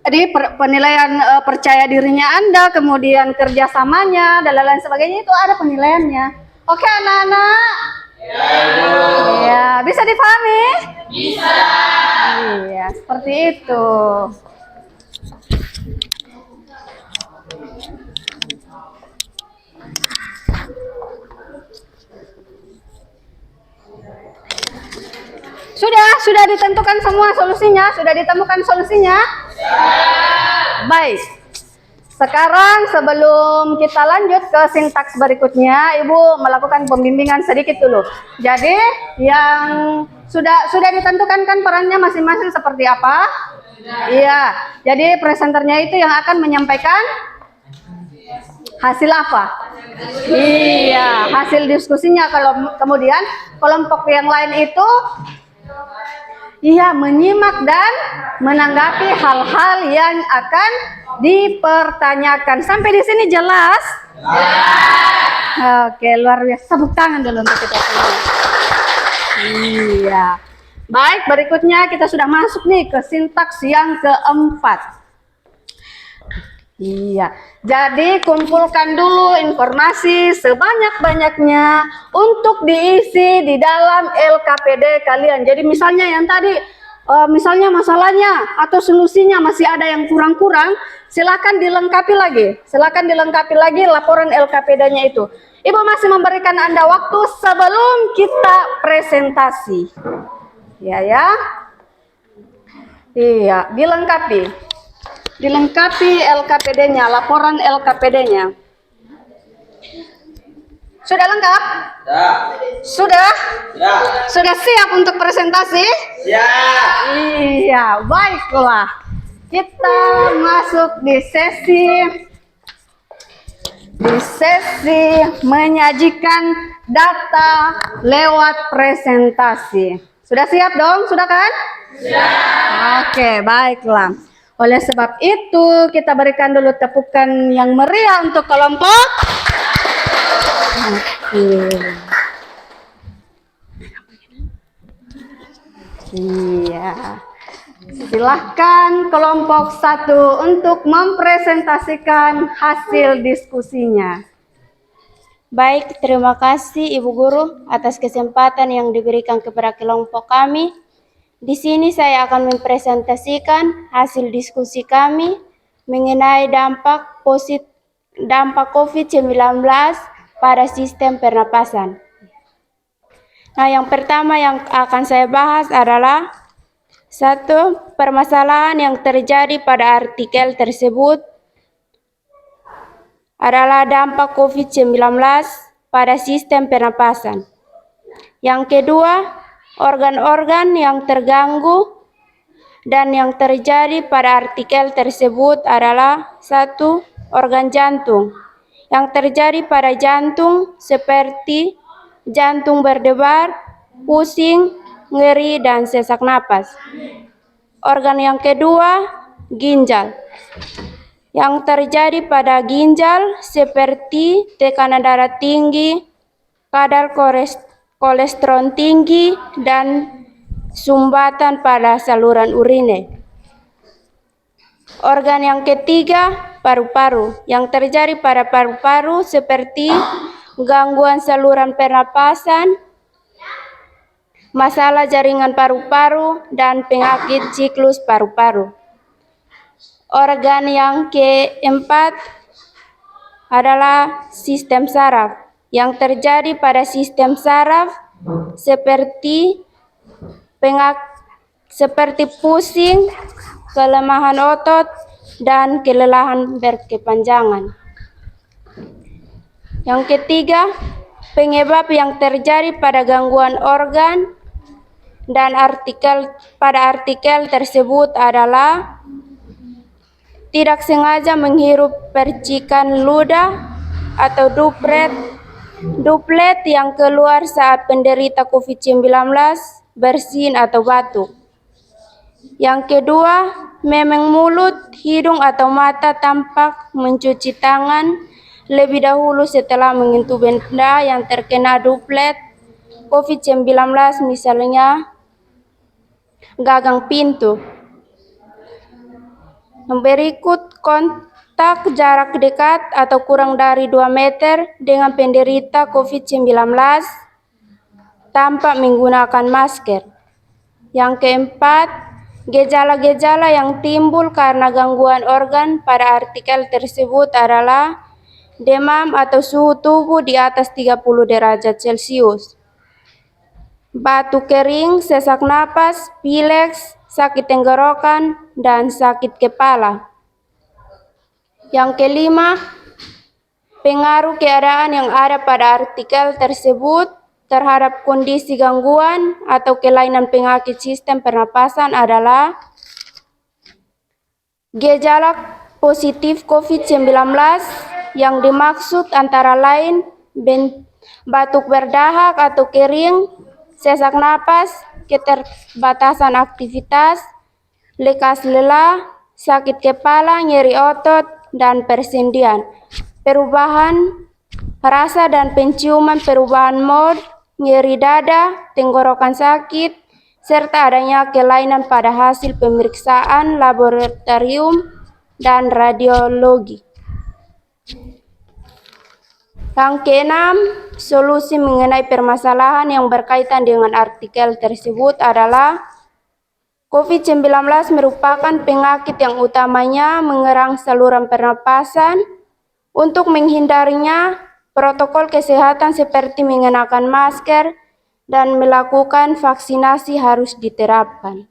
Jadi penilaian percaya dirinya Anda, kemudian kerjasamanya, dan lain-lain sebagainya itu ada penilaiannya. Oke, anak-anak? Iya, bisa dipahami? Bisa. Iya, seperti itu. Sudah ditentukan semua solusinya? Sudah ditemukan solusinya? Baik. Sekarang sebelum kita lanjut ke sintaks berikutnya, Ibu melakukan pembimbingan sedikit dulu. Jadi yang sudah ditentukan kan perannya masing-masing seperti apa? Iya. Jadi presenternya itu yang akan menyampaikan hasil apa? Iya, hasil diskusinya. Kalau kemudian kelompok yang lain itu menyimak dan menanggapi hal-hal yang akan dipertanyakan. Sampai di sini jelas? Oke, luar biasa. Tepuk tangan dulu untuk kita semua. Iya. Baik, berikutnya kita sudah masuk nih ke sintaks yang keempat. Iya, jadi kumpulkan dulu informasi sebanyak-banyaknya untuk diisi di dalam LKPD kalian. Jadi misalnya yang tadi, misalnya masalahnya atau solusinya masih ada yang kurang-kurang, silakan dilengkapi lagi. Silakan dilengkapi lagi laporan LKPD-nya itu. Ibu masih memberikan Anda waktu sebelum kita presentasi. Ya. Iya, dilengkapi. Dilengkapi LKPD-nya, laporan LKPD-nya. Sudah lengkap? Sudah? Sudah siap untuk presentasi? Siap. Iya, baiklah. Kita masuk di sesi menyajikan data lewat presentasi. Sudah siap dong? Sudah kan? Siap. Oke, baiklah. Oleh sebab itu, kita berikan dulu tepukan yang meriah untuk kelompok. Iya. Silahkan kelompok 1 untuk mempresentasikan hasil diskusinya. Baik, terima kasih Ibu Guru atas kesempatan yang diberikan kepada kelompok kami. Di sini saya akan mempresentasikan hasil diskusi kami mengenai dampak COVID-19 pada sistem pernapasan. Nah, yang pertama yang akan saya bahas adalah 1. Permasalahan yang terjadi pada artikel tersebut adalah dampak COVID-19 pada sistem pernapasan. Yang kedua, organ-organ yang terganggu dan yang terjadi pada artikel tersebut adalah 1. Organ jantung. Yang terjadi pada jantung seperti jantung berdebar, pusing, nyeri, dan sesak napas. Organ yang kedua, ginjal. Yang terjadi pada ginjal seperti tekanan darah tinggi, kadar kolesterol tinggi, dan sumbatan pada saluran urine. Organ yang ketiga, paru-paru. Yang terjadi pada paru-paru seperti gangguan saluran pernapasan, masalah jaringan paru-paru, dan penyakit siklus paru-paru. Organ yang keempat adalah sistem saraf. Yang terjadi pada sistem saraf seperti pusing, kelemahan otot, dan kelelahan berkepanjangan. Yang ketiga, penyebab yang terjadi pada gangguan organ dan pada artikel tersebut adalah tidak sengaja menghirup percikan ludah atau duplet yang keluar saat penderita COVID-19 bersin atau batuk. Yang kedua, memang mulut, hidung, atau mata tampak mencuci tangan lebih dahulu setelah menyentuh benda yang terkena duplet COVID-19, misalnya gagang pintu. Yang berikut, kontak jarak dekat atau kurang dari 2 meter dengan penderita COVID-19 tanpa menggunakan masker. Yang keempat, gejala-gejala yang timbul karena gangguan organ pada artikel tersebut adalah demam atau suhu tubuh di atas 30 derajat Celcius, batuk kering, sesak napas, pileks, sakit tenggorokan, dan sakit kepala. Yang kelima, pengaruh keadaan yang ada pada artikel tersebut terhadap kondisi gangguan atau kelainan penyakit sistem pernapasan adalah gejala positif COVID-19 yang dimaksud antara lain batuk berdahak atau kering, sesak napas, keterbatasan aktivitas, lekas lelah, sakit kepala, nyeri otot, dan persendian, perubahan rasa dan penciuman, perubahan mood, nyeri dada, tenggorokan sakit, serta adanya kelainan pada hasil pemeriksaan laboratorium dan radiologi. Yang keenam, solusi mengenai permasalahan yang berkaitan dengan artikel tersebut adalah COVID-19 merupakan penyakit yang utamanya menyerang saluran pernapasan. Untuk menghindarinya, protokol kesehatan seperti mengenakan masker dan melakukan vaksinasi harus diterapkan.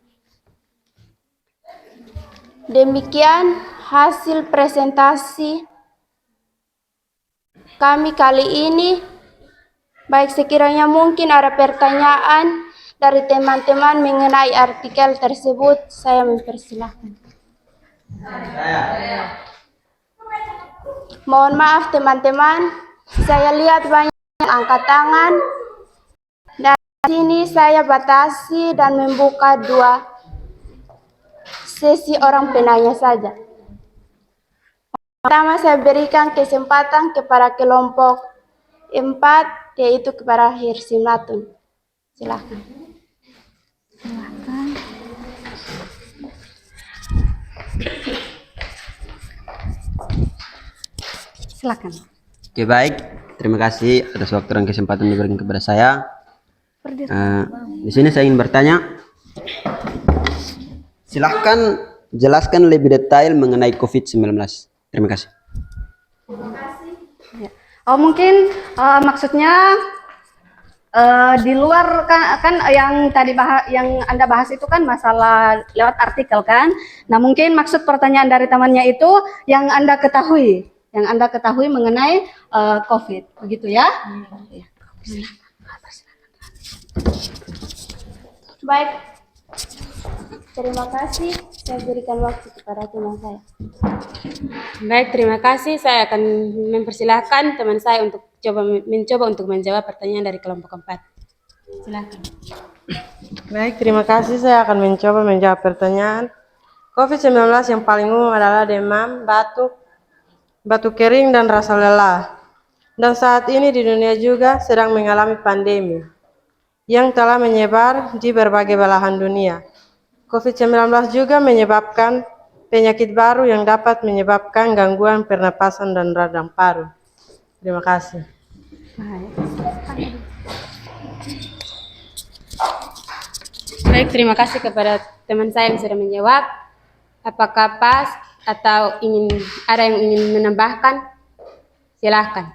Demikian hasil presentasi kami kali ini. Baik, sekiranya mungkin ada pertanyaan dari teman-teman mengenai artikel tersebut, saya mempersilahkan. Mohon maaf teman-teman, saya lihat banyak angkat tangan. Dan di sini saya batasi dan membuka 2 sesi orang penanya saja. Pertama, saya berikan kesempatan kepada kelompok 4, yaitu kepada Hirsimnatun. Silakan. Silakan. Oke, baik. Terima kasih atas waktu dan kesempatan diberikan kepada saya. Di sini saya ingin bertanya. Silahkan jelaskan lebih detail mengenai COVID-19. Terima kasih. Oh, mungkin maksudnya di luar kan yang tadi yang Anda bahas itu kan masalah lewat artikel kan. Nah, mungkin maksud pertanyaan dari temannya itu yang Anda ketahui mengenai COVID, begitu ya? Baik, terima kasih. Saya berikan waktu kepada teman saya. Baik, terima kasih. Saya akan mempersilahkan teman saya untuk mencoba untuk menjawab pertanyaan dari kelompok 4. Silakan. Baik, terima kasih. Saya akan mencoba menjawab pertanyaan. COVID-19 yang paling umum adalah demam, batuk kering, dan rasa lelah. Dan saat ini di dunia juga sedang mengalami pandemi. yang telah menyebar di berbagai belahan dunia. COVID-19 juga menyebabkan penyakit baru yang dapat menyebabkan gangguan pernapasan dan radang paru. Terima kasih. Baik, terima kasih kepada teman saya yang sudah menjawab. Apakah pas atau ada yang ingin menambahkan? Silahkan.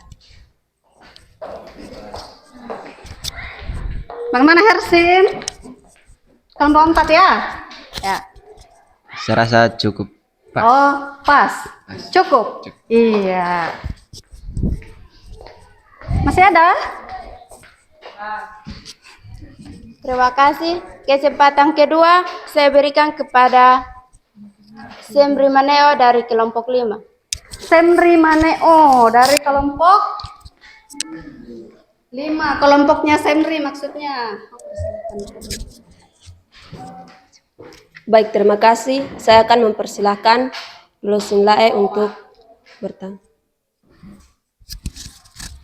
Bagaimana Hersin? Kelompok 4 ya? Ya. Saya rasa cukup. Oh, pas. Cukup. Iya. Masih ada? Terima kasih. Kesempatan kedua saya berikan kepada Semri Maneo dari kelompok 5. Semri Maneo dari kelompok 5. Kelompoknya Semri maksudnya. Baik, terima kasih. Saya akan mempersilahkan Lusin Lae untuk bertanya.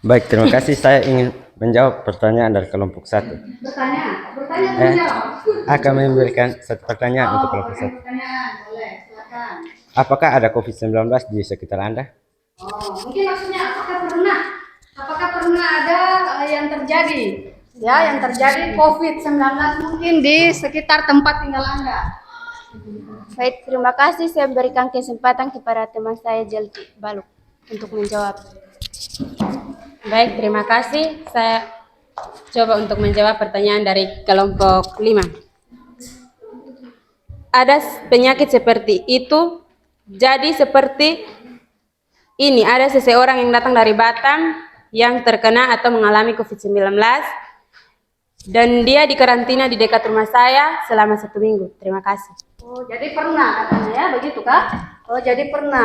Baik, terima kasih. Saya ingin menjawab pertanyaan dari kelompok 1. Bertanya menjawab. Akan memberikan satu pertanyaan untuk kelompok 1. Pertanyaan, boleh, silakan. Apakah ada COVID-19 di sekitar Anda? Oh, mungkin maksudnya apakah pernah ada yang terjadi? Ya, yang terjadi COVID-19 mungkin di sekitar tempat tinggal Anda. Baik, terima kasih. Saya berikan kesempatan kepada teman saya Jelti Baluk untuk menjawab. Baik, terima kasih. Saya coba untuk menjawab pertanyaan dari kelompok 5. Ada penyakit seperti itu, jadi seperti ini, ada seseorang yang datang dari Batam yang terkena atau mengalami COVID-19 dan dia dikarantina di dekat rumah saya selama 1 minggu. Terima kasih. Oh, jadi pernah katanya ya, begitu Kak? Oh, jadi pernah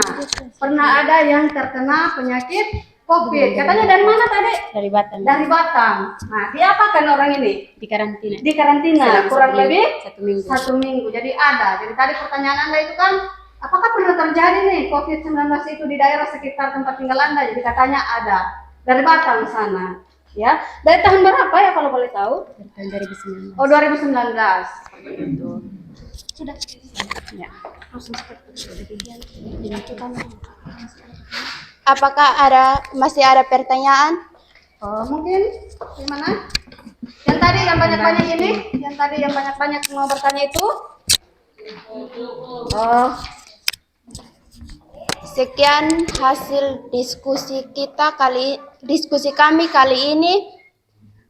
ada yang terkena penyakit COVID. Katanya dari mana tadi? Dari Batam. Dari Batam. Nah, diapakan orang ini? Dikarantina. Dikarantina kurang lebih 1 minggu. 1 minggu. Jadi ada. Jadi tadi pertanyaan Anda itu kan, apakah pernah terjadi nih COVID-19 itu di daerah sekitar tempat tinggal Anda? Jadi katanya ada. Dari Batam sana. Ya. Dari tahun berapa ya kalau boleh tahu? Dari tahun 2019. Oh, 2019. Seperti itu. Sudah. Ya. Langsung seperti itu. Apakah masih ada pertanyaan? Oh, mungkin gimana? Yang tadi yang banyak-banyak ini, yang tadi yang banyak-banyak mau bertanya itu? Oh, Sekian hasil diskusi kami kali ini.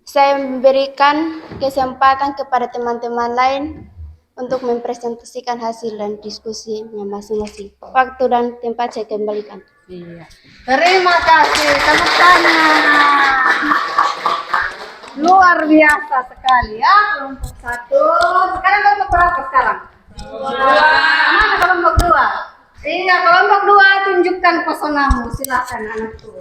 Saya memberikan kesempatan kepada teman-teman lain untuk mempresentasikan hasil dan diskusinya masing-masing. Waktu dan tempat saya kembalikan. iya. Terima kasih, tepuk tangan. Luar biasa sekali ya kelompok 1. Sekarang kelompok berapa sekarang? 2. Mana kelompok 2? Iya, kelompok 2 tunjukkan pesonamu. Silakan anakku.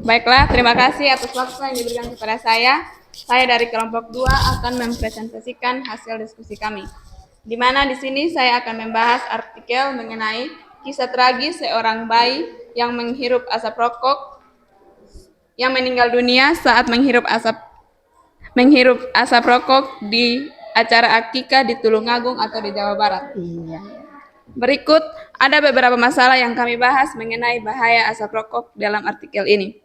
Baiklah, terima kasih atas waktu yang diberikan kepada saya. Saya dari kelompok 2 akan mempresentasikan hasil diskusi kami. Di mana di sini saya akan membahas artikel mengenai kisah tragis seorang bayi yang menghirup asap rokok yang meninggal dunia saat menghirup asap rokok di acara akikah di Tulungagung atau di Jawa Barat. Berikut ada beberapa masalah yang kami bahas mengenai bahaya asap rokok dalam artikel ini.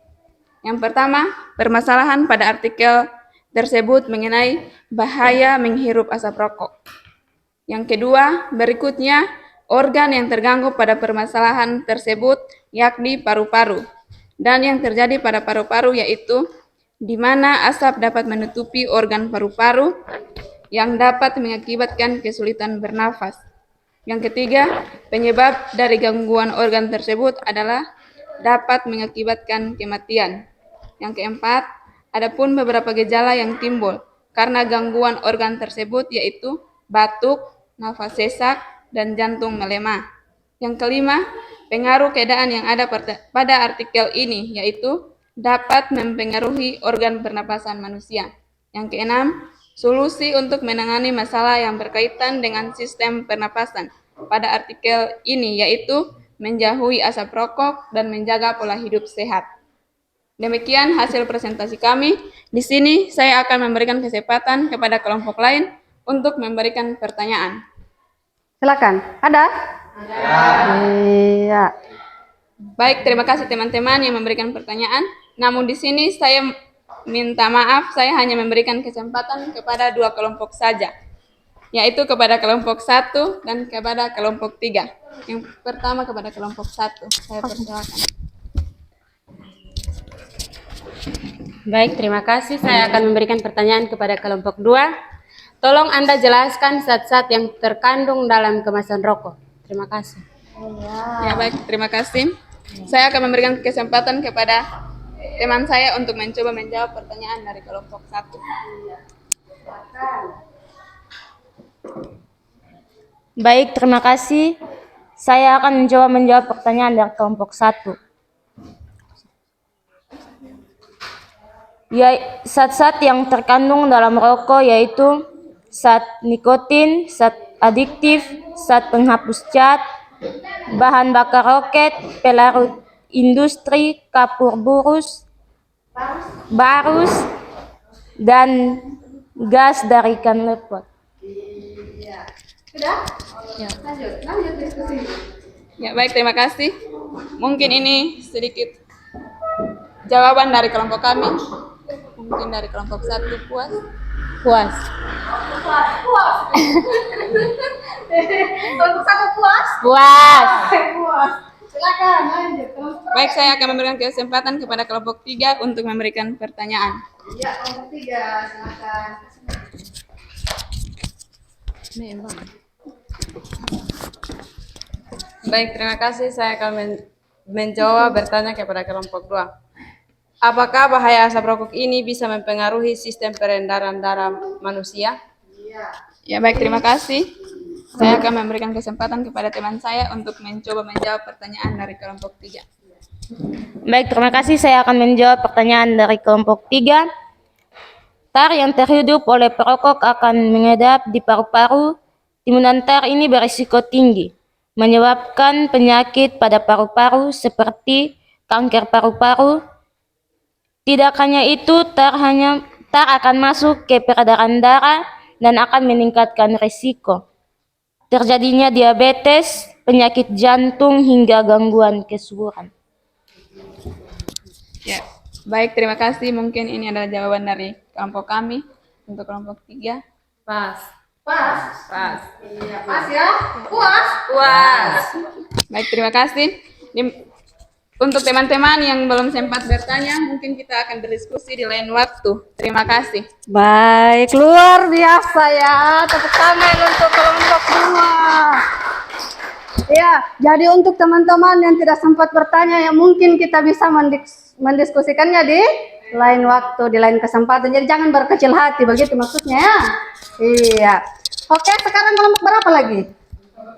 Yang pertama, permasalahan pada artikel tersebut mengenai bahaya menghirup asap rokok. Yang kedua, berikutnya organ yang terganggu pada permasalahan tersebut yakni paru-paru. Dan yang terjadi pada paru-paru yaitu di mana asap dapat menutupi organ paru-paru yang dapat mengakibatkan kesulitan bernafas. Yang ketiga, penyebab dari gangguan organ tersebut adalah dapat mengakibatkan kematian. Yang keempat, adapun beberapa gejala yang timbul karena gangguan organ tersebut yaitu batuk, nafas sesak, dan jantung melemah. Yang kelima, pengaruh keadaan yang ada pada artikel ini yaitu dapat mempengaruhi organ pernapasan manusia. Yang keenam, solusi untuk menangani masalah yang berkaitan dengan sistem pernapasan pada artikel ini yaitu menjauhi asap rokok dan menjaga pola hidup sehat. Demikian hasil presentasi kami. Di sini saya akan memberikan kesempatan kepada kelompok lain untuk memberikan pertanyaan. Silakan. Ada? Iya. Baik, terima kasih teman-teman yang memberikan pertanyaan. Namun di sini saya minta maaf, saya hanya memberikan kesempatan kepada 2 kelompok saja, yaitu kepada kelompok 1 dan kepada kelompok 3. Yang pertama kepada kelompok 1. Saya persilakan. Baik, terima kasih. Saya akan memberikan pertanyaan kepada kelompok 2. Tolong Anda jelaskan zat-zat yang terkandung dalam kemasan rokok. Terima kasih. Ya baik, terima kasih. Saya akan memberikan kesempatan kepada teman saya untuk mencoba menjawab pertanyaan dari kelompok 1. Baik, terima kasih. Saya akan mencoba menjawab pertanyaan dari kelompok 1. Ya, zat-zat yang terkandung dalam rokok yaitu zat nikotin, zat adiktif, zat penghapus cat, bahan bakar roket, pelarut industri, kapur barus, dan gas dari ikan lepot. Sudah? Ya. Lanjut diskusi. Ya baik, terima kasih. Mungkin ini sedikit jawaban dari kelompok kami. Mungkin dari kelompok 1 puas? Puas. Puas. Kelompok 1 puas? Puas. Puas. Silakan lanjut. Baik, saya akan memberikan kesempatan kepada kelompok 3 untuk memberikan pertanyaan. Ya, kelompok 3, silakan. Baik, terima kasih. Saya akan menjawab bertanya kepada kelompok 2. Apakah bahaya asap rokok ini bisa mempengaruhi sistem peredaran darah manusia? Ya baik, terima kasih. Saya akan memberikan kesempatan kepada teman saya untuk mencoba menjawab pertanyaan dari kelompok 3. Baik, terima kasih. Saya akan menjawab pertanyaan dari kelompok 3. Tar yang terhidup oleh perokok akan mengedap di paru-paru. Timunan tar ini berisiko tinggi, menyebabkan penyakit pada paru-paru seperti kanker paru-paru. Tidak hanya itu, tar akan masuk ke peredaran darah dan akan meningkatkan risiko terjadinya diabetes, penyakit jantung, hingga gangguan kesuburan. Ya, baik, terima kasih. Mungkin ini adalah jawaban dari kelompok kami. Untuk kelompok 3. Pas. Iya, pas ya. Puas? Puas. Baik, terima kasih. Untuk teman-teman yang belum sempat bertanya, mungkin kita akan berdiskusi di lain waktu. Terima kasih. Baik, luar biasa ya. Tepuk tangan untuk kelompok 2. Ya, jadi untuk teman-teman yang tidak sempat bertanya, ya mungkin kita bisa mendiskusikannya di lain waktu, di lain kesempatan. Jadi jangan berkecil hati, begitu maksudnya ya. Iya. Oke, sekarang kelompok berapa lagi?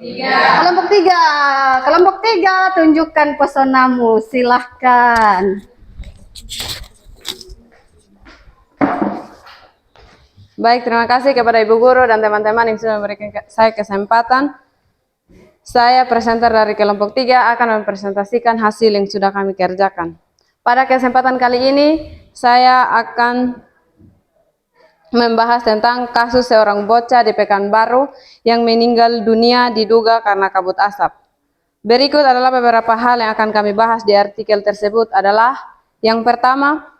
3. Kelompok 3. Kelompok 3, tunjukkan pesonamu. Silahkan. Baik, terima kasih kepada Ibu Guru dan teman-teman yang sudah memberikan saya kesempatan. Saya presenter dari kelompok 3 akan mempresentasikan hasil yang sudah kami kerjakan. Pada kesempatan kali ini, saya akan membahas tentang kasus seorang bocah di Pekanbaru yang meninggal dunia diduga karena kabut asap. Berikut adalah beberapa hal yang akan kami bahas di artikel tersebut adalah yang pertama,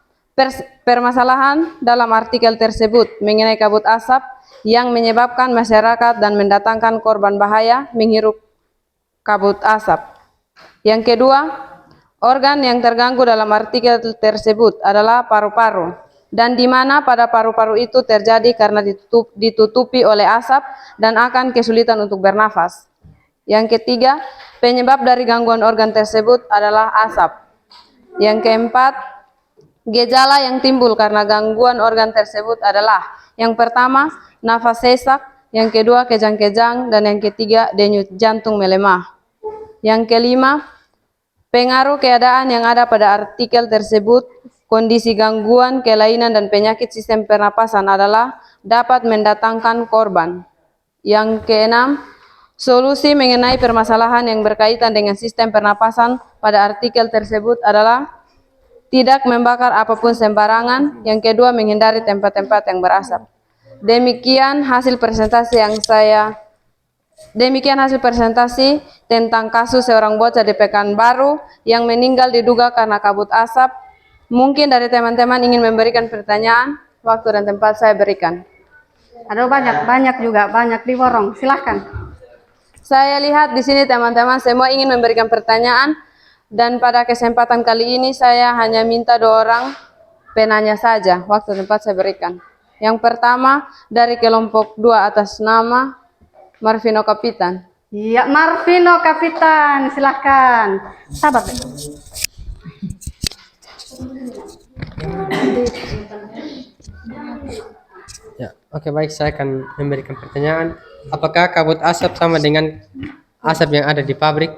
permasalahan dalam artikel tersebut mengenai kabut asap yang menyebabkan masyarakat dan mendatangkan korban bahaya menghirup kabut asap. Yang kedua, organ yang terganggu dalam artikel tersebut adalah paru-paru, dan di mana pada paru-paru itu terjadi karena ditutupi oleh asap dan akan kesulitan untuk bernafas. Yang ketiga, penyebab dari gangguan organ tersebut adalah asap. Yang keempat, gejala yang timbul karena gangguan organ tersebut adalah yang pertama, nafas sesak, yang kedua, kejang-kejang, dan yang ketiga, denyut jantung melemah. Yang kelima, pengaruh keadaan yang ada pada artikel tersebut. Kondisi gangguan, kelainan, dan penyakit sistem pernapasan adalah dapat mendatangkan korban. Yang keenam, solusi mengenai permasalahan yang berkaitan dengan sistem pernapasan pada artikel tersebut adalah tidak membakar apapun sembarangan. Yang kedua, menghindari tempat-tempat yang berasap. Demikian hasil presentasi tentang kasus seorang bocah di Pekanbaru yang meninggal diduga karena kabut asap. Mungkin dari teman-teman ingin memberikan pertanyaan, waktu dan tempat saya berikan. Ada banyak juga, banyak diborong. Silahkan. Saya lihat di sini teman-teman semua ingin memberikan pertanyaan, dan pada kesempatan kali ini saya hanya minta 2 orang penanya saja. Waktu dan tempat saya berikan. Yang pertama dari kelompok 2 atas nama Marvino Kapitan. Iya, Marvino Kapitan, silahkan. Sabar deh. Ya, oke baik, saya akan memberikan pertanyaan. Apakah kabut asap sama dengan asap yang ada di pabrik?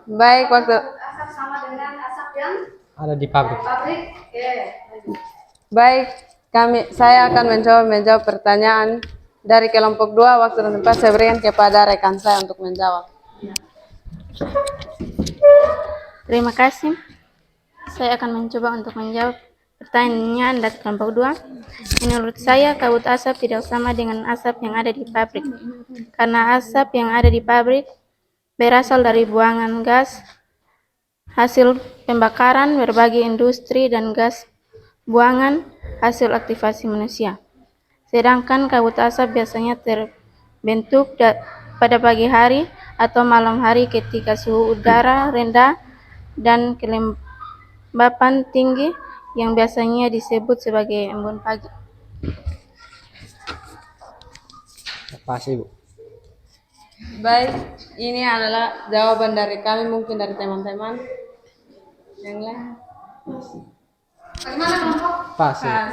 Baik, waktu Asap sama dengan asap yang Ada di pabrik. pabrik. Oke. baik, saya akan mencoba menjawab pertanyaan dari kelompok 2. Waktu dan tempat saya berikan kepada rekan saya untuk menjawab. Terima kasih. Saya akan mencoba untuk menjawab pertanyaan dari kelompok 2. Menurut saya, kabut asap tidak sama dengan asap yang ada di pabrik. Karena asap yang ada di pabrik berasal dari buangan gas hasil pembakaran berbagai industri dan gas buangan hasil aktivasi manusia. Sedangkan kabut asap biasanya terbentuk pada pagi hari atau malam hari ketika suhu udara rendah dan kelembapan tinggi yang biasanya disebut sebagai embun pagi. Apa sih, Bu? Baik, ini adalah jawaban dari kami, mungkin dari teman-teman yang lain. Bagaimana kelompok? Pas. Ya.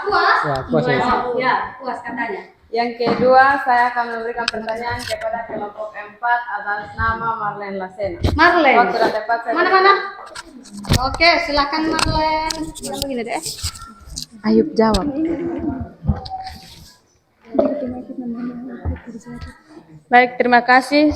Puas. Ya, puas ya. Ya, puas katanya. Yang kedua, saya akan memberikan pertanyaan kepada kelompok 4 atas nama Marlene Lasena. Marlene. Waktu dan tempat saya Mana? Oke, silakan Marlene. Yang begini deh. Ayub jawab. Baik, terima kasih.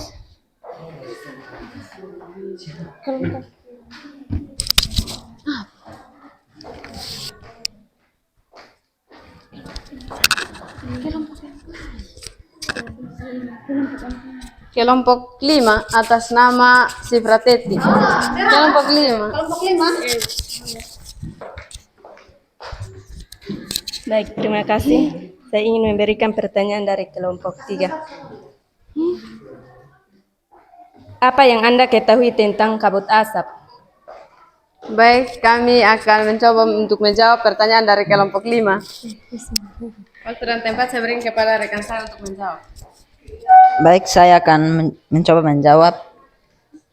Kelompok 5 atas nama Sifrateti. Kelompok 5. Kelompok 5. Baik, terima kasih. Saya ingin memberikan pertanyaan dari kelompok 3. Apa yang Anda ketahui tentang kabut asap? Baik, kami akan mencoba untuk menjawab pertanyaan dari kelompok 5. Waktu dan tempat saya berikan kepada rekan saya untuk menjawab. Baik, saya akan mencoba menjawab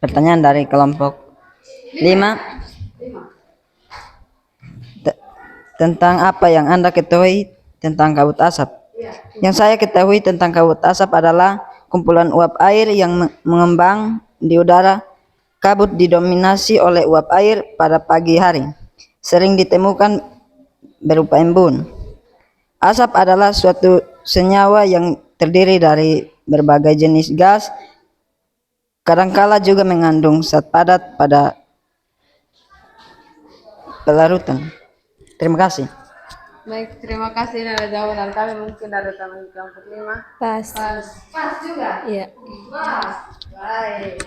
pertanyaan dari kelompok 5. Tentang apa yang Anda ketahui tentang kabut asap. Yang saya ketahui tentang kabut asap adalah kumpulan uap air yang mengembang di udara. Kabut didominasi oleh uap air pada pagi hari. Sering ditemukan berupa embun. Asap adalah suatu senyawa yang terdiri dari berbagai jenis gas. Kadangkala juga mengandung zat padat pada pelarutan. Terima kasih. Baik, terima kasih. Ini adalah jawaban kami, mungkin dari teman kelompok 5. Pas. Pas juga. Iya. Pas. Baik.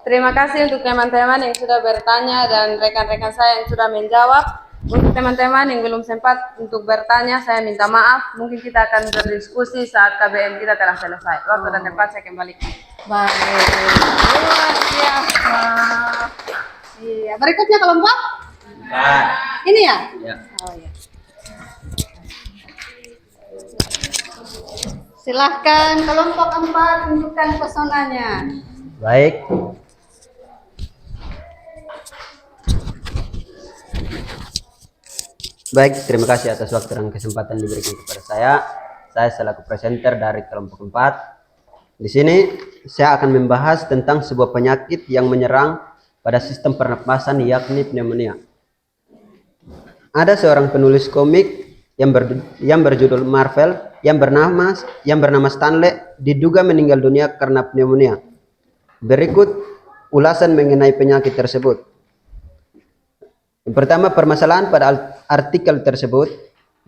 Terima kasih untuk teman-teman yang sudah bertanya dan rekan-rekan saya yang sudah menjawab. Untuk teman-teman yang belum sempat untuk bertanya, saya minta maaf. Mungkin kita akan berdiskusi saat KBM kita telah selesai. Waktu dan tempat saya kembalikan. Baik. Luar biasa. Iya, berikutnya kelompok? Ini ya? Ya. Oh ya. Silahkan kelompok 4 tunjukkan pesonanya. Baik. Baik, terima kasih atas waktu dan kesempatan diberikan kepada saya. Saya selaku presenter dari kelompok 4. Di sini saya akan membahas tentang sebuah penyakit yang menyerang pada sistem pernapasan, yakni pneumonia. Ada seorang penulis komik yang berjudul Marvel yang bernama Stanley diduga meninggal dunia karena pneumonia. Berikut ulasan mengenai penyakit tersebut. Yang pertama, permasalahan pada artikel tersebut,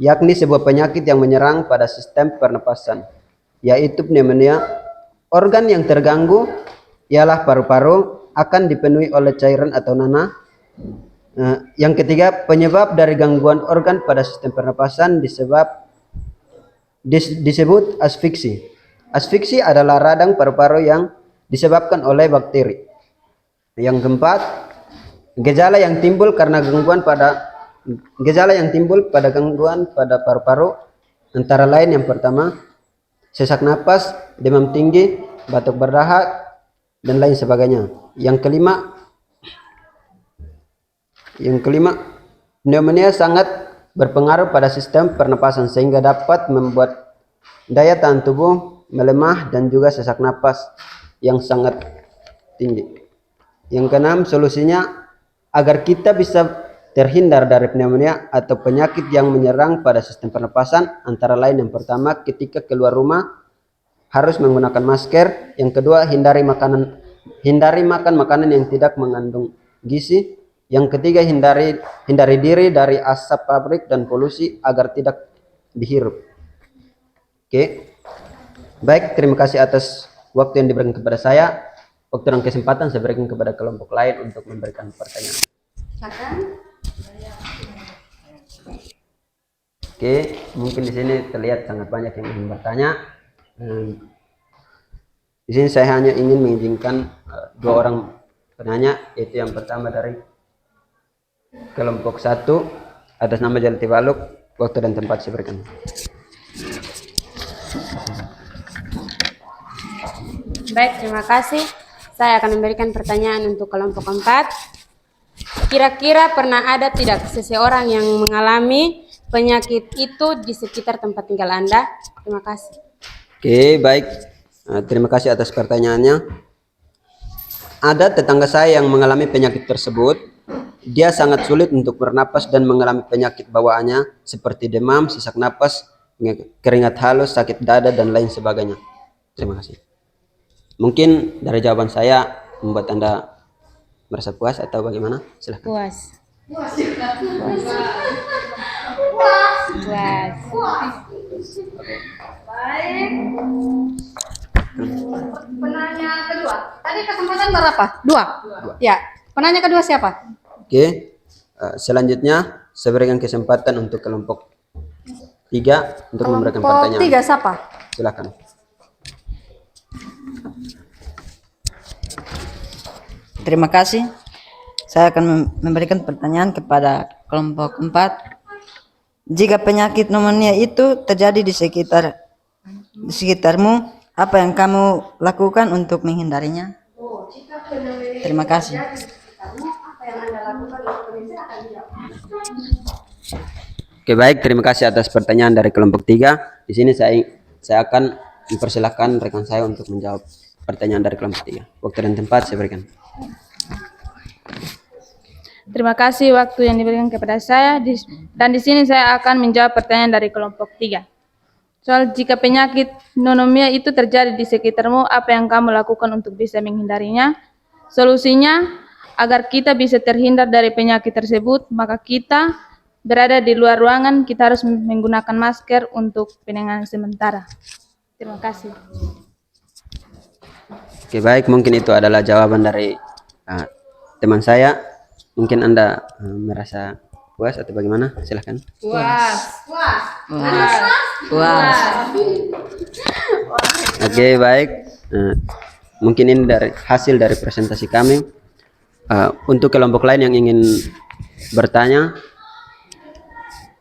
yakni sebuah penyakit yang menyerang pada sistem pernapasan, yaitu pneumonia. Organ yang terganggu ialah paru-paru, akan dipenuhi oleh cairan atau nanah. Yang ketiga, penyebab dari gangguan organ pada sistem pernapasan disebut asfiksi. Asfiksi adalah radang paru-paru yang disebabkan oleh bakteri. Yang keempat, gejala yang timbul pada gangguan pada paru-paru antara lain yang pertama, sesak napas, demam tinggi, batuk berdahak, dan lain sebagainya. Yang kelima, pneumonia sangat berpengaruh pada sistem pernapasan sehingga dapat membuat daya tahan tubuh melemah dan juga sesak napas yang sangat tinggi. Yang keenam, solusinya agar kita bisa terhindar dari pneumonia atau penyakit yang menyerang pada sistem pernapasan antara lain yang pertama, ketika keluar rumah harus menggunakan masker. Yang kedua, hindari makan makanan yang tidak mengandung gizi. Yang ketiga, hindari diri dari asap pabrik dan polusi agar tidak dihirup. Oke. Baik, terima kasih atas waktu yang diberikan kepada saya. Waktu dan kesempatan saya berikan kepada kelompok lain untuk memberikan pertanyaan. Oke, mungkin di sini terlihat sangat banyak yang ingin bertanya. Di sini saya hanya ingin mengizinkan 2 orang penanya, yaitu yang pertama dari kelompok 1 atas nama Jalti Baluk. Waktu dan tempat saya berikan. Baik, terima kasih. Saya akan memberikan pertanyaan untuk kelompok 4. Kira-kira pernah ada tidak seseorang yang mengalami penyakit itu di sekitar tempat tinggal Anda? Terima kasih. Oke, baik. Terima kasih atas pertanyaannya. Ada tetangga saya yang mengalami penyakit tersebut. Dia sangat sulit untuk bernapas dan mengalami penyakit bawaannya seperti demam, sesak napas, keringat halus, sakit dada, dan lain sebagainya. Terima kasih. Mungkin dari jawaban saya membuat Anda merasa puas atau bagaimana? Silahkan. Puas. Baik. Penanya kedua. Tadi kesempatan berapa? 2. Ya. Penanya kedua siapa? Oke. Selanjutnya saya berikan kesempatan untuk kelompok 3 untuk memberikan pertanyaan. Kelompok 3 siapa? Silakan. Terima kasih. Saya akan memberikan pertanyaan kepada kelompok 4. Jika penyakit pneumonia itu terjadi di sekitarmu, apa yang kamu lakukan untuk menghindarinya? Terima kasih. Oke, baik, terima kasih atas pertanyaan dari kelompok 3. Di sini saya akan mempersilahkan rekan saya untuk menjawab pertanyaan dari kelompok 3. Waktu dan tempat saya berikan. Terima kasih waktu yang diberikan kepada saya. Dan di sini saya akan menjawab pertanyaan dari kelompok 3. Soal jika penyakit pneumonia itu terjadi di sekitarmu, apa yang kamu lakukan untuk bisa menghindarinya? Solusinya, agar kita bisa terhindar dari penyakit tersebut, maka kita berada di luar ruangan, kita harus menggunakan masker untuk penanganan sementara. Terima kasih. Oke, baik, mungkin itu adalah jawaban dari teman saya. Mungkin Anda merasa puas atau bagaimana? Silahkan. Puas. Oke, baik. Mungkin ini hasil dari presentasi kami. Untuk kelompok lain yang ingin bertanya,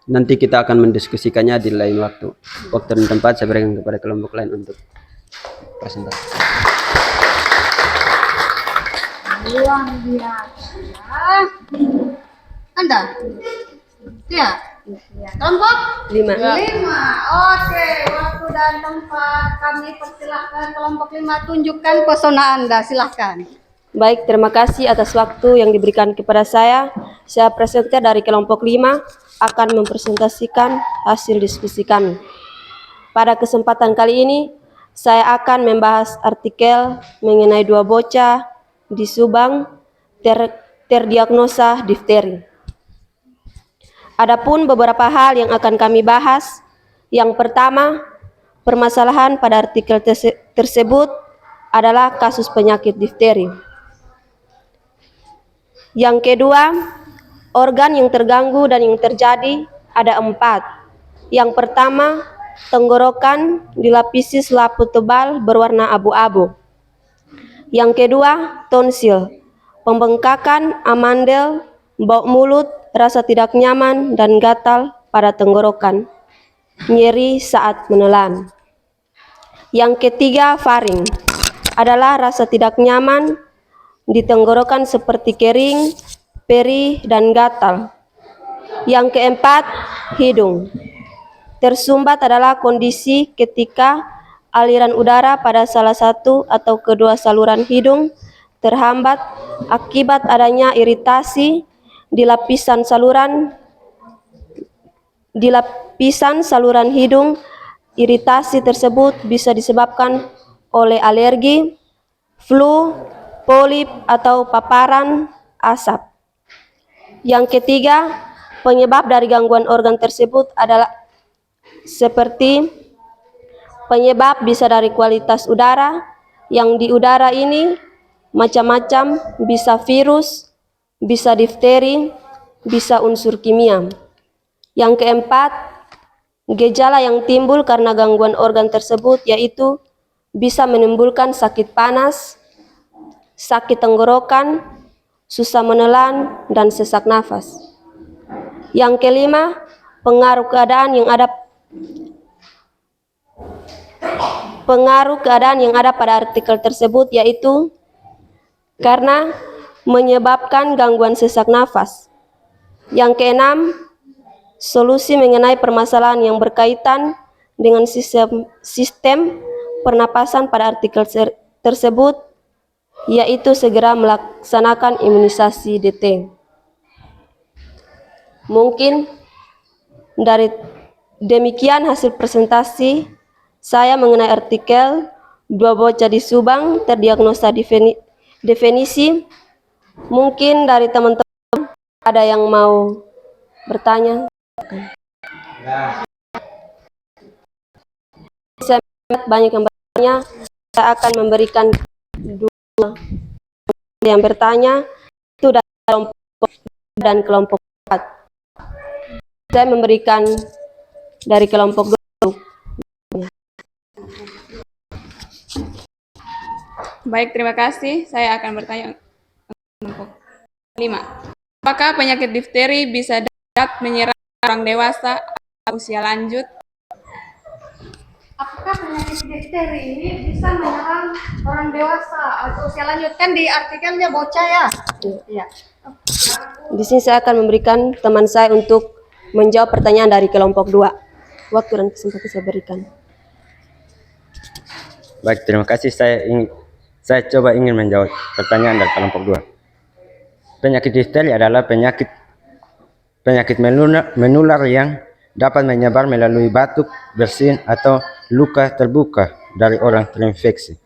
nanti kita akan mendiskusikannya di lain waktu. Waktu dan tempat saya berikan kepada kelompok lain untuk presentasi. Luar biasa. Anda? Ya. Kelompok 5. Oke, waktu dan tempat kami persilahkan kelompok 5 tunjukkan pesona Anda, silahkan. Baik, terima kasih atas waktu yang diberikan kepada saya. Saya presenter dari kelompok 5 akan mempresentasikan hasil diskusi kami. Pada kesempatan kali ini, saya akan membahas artikel mengenai 2 bocah di Subang terdiagnosa difteri. Adapun beberapa hal yang akan kami bahas. Yang pertama, permasalahan pada artikel tersebut adalah kasus penyakit difteri. Yang kedua, organ yang terganggu dan yang terjadi ada 4. Yang pertama, tenggorokan dilapisi selaput tebal berwarna abu-abu. Yang kedua, tonsil, pembengkakan amandel, bau mulut, rasa tidak nyaman dan gatal pada tenggorokan, nyeri saat menelan. Yang ketiga, faring, adalah rasa tidak nyaman di tenggorokan seperti kering, perih, dan gatal. Yang keempat, hidung. Tersumbat adalah kondisi ketika aliran udara pada salah satu atau kedua saluran hidung terhambat akibat adanya iritasi di lapisan saluran hidung. Iritasi tersebut bisa disebabkan oleh alergi, flu, polip, atau paparan asap. Yang ketiga, penyebab dari gangguan organ tersebut adalah seperti penyebab bisa dari kualitas udara, yang di udara ini macam-macam, bisa virus, bisa difteri, bisa unsur kimia. Yang keempat, gejala yang timbul karena gangguan organ tersebut yaitu bisa menimbulkan sakit panas, sakit tenggorokan, susah menelan, dan sesak nafas. Yang kelima, pengaruh keadaan yang ada pada artikel tersebut yaitu karena menyebabkan gangguan sesak nafas. Yang keenam, solusi mengenai permasalahan yang berkaitan dengan sistem pernapasan pada artikel tersebut yaitu segera melaksanakan imunisasi DT. Mungkin dari demikian hasil presentasi saya mengenai artikel dua bocah di Subang terdiagnosa definisi. Mungkin dari teman-teman ada yang mau bertanya. Saya banyak yang bertanya, saya akan memberikan 2 yang bertanya itu dari kelompok dan kelompok 4. Saya memberikan dari kelompok 2. Baik, terima kasih. Saya akan bertanya kelompok 5. Apakah penyakit difteri bisa dapat menyerang orang dewasa atau usia lanjut? Apakah penyakit difteri ini bisa menyerang orang dewasa atau usia lanjut? Kan di artikelnya bocah ya? Iya. Di sini saya akan memberikan teman saya untuk menjawab pertanyaan dari kelompok 2. Waktu dan kesempatan saya berikan. Baik, terima kasih. Saya coba ingin menjawab pertanyaan dari kelompok 2. Penyakit difteri adalah penyakit menular yang dapat menyebar melalui batuk, bersin, atau luka terbuka dari orang terinfeksi.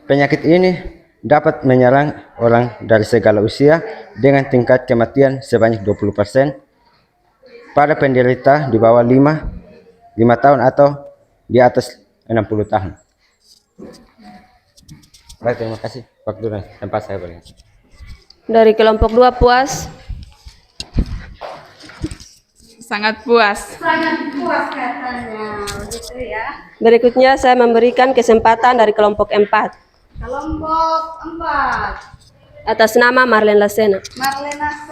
Penyakit ini dapat menyerang orang dari segala usia dengan tingkat kematian sebanyak 20% pada penderita di bawah 5 tahun atau di atas 60 tahun. Baik, terima kasih. Waktu dan tempat saya berikan. Dari kelompok 2 puas? Sangat puas. Sangat puas katanya, begitu ya. Berikutnya saya memberikan kesempatan dari kelompok 4. Kelompok 4. Atas nama Marlene Lasena. Marlena C.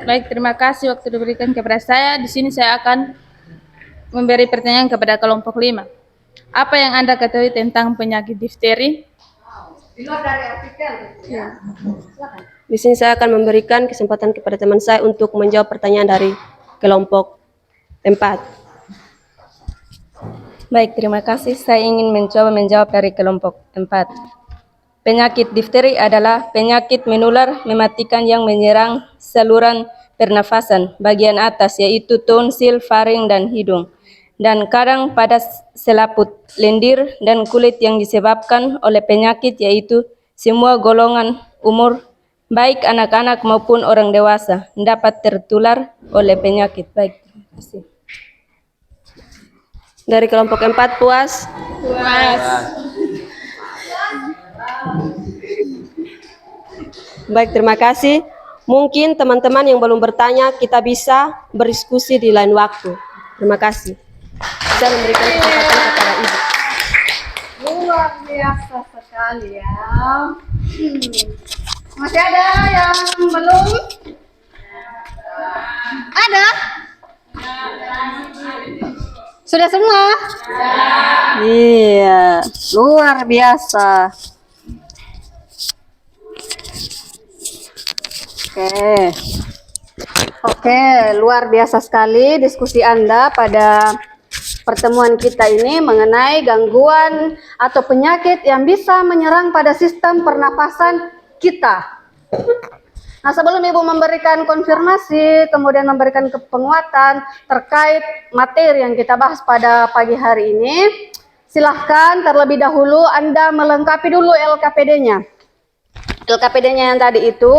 Baik, terima kasih waktu diberikan kepada saya. Di sini saya akan memberi pertanyaan kepada kelompok 5. Apa yang Anda ketahui tentang penyakit difteri? Di luar dari artikel. Ya. Di sini saya akan memberikan kesempatan kepada teman saya untuk menjawab pertanyaan dari kelompok 4. Baik, terima kasih. Saya ingin mencoba menjawab dari kelompok 4. Penyakit difteri adalah penyakit menular mematikan yang menyerang saluran pernafasan bagian atas yaitu tonsil, faring, dan hidung. dan kadang pada selaput, lendir, dan kulit yang disebabkan oleh penyakit, yaitu semua golongan umur, baik anak-anak maupun orang dewasa, dapat tertular oleh penyakit. Baik, terima kasih. Dari kelompok 4 puas? Puas. Baik, terima kasih. Mungkin teman-teman yang belum bertanya, kita bisa berdiskusi di lain waktu. Terima kasih. Saya memberikan kesempatan kepada Ibu. Luar biasa sekali ya. Masih ada yang belum? Ada? Sudah semua? Iya, luar biasa. Oke, luar biasa sekali diskusi Anda pada pertemuan kita ini mengenai gangguan atau penyakit yang bisa menyerang pada sistem pernapasan kita. Nah, sebelum Ibu memberikan konfirmasi, kemudian memberikan penguatan terkait materi yang kita bahas pada pagi hari ini, silahkan terlebih dahulu Anda melengkapi dulu LKPD-nya. LKPD-nya yang tadi itu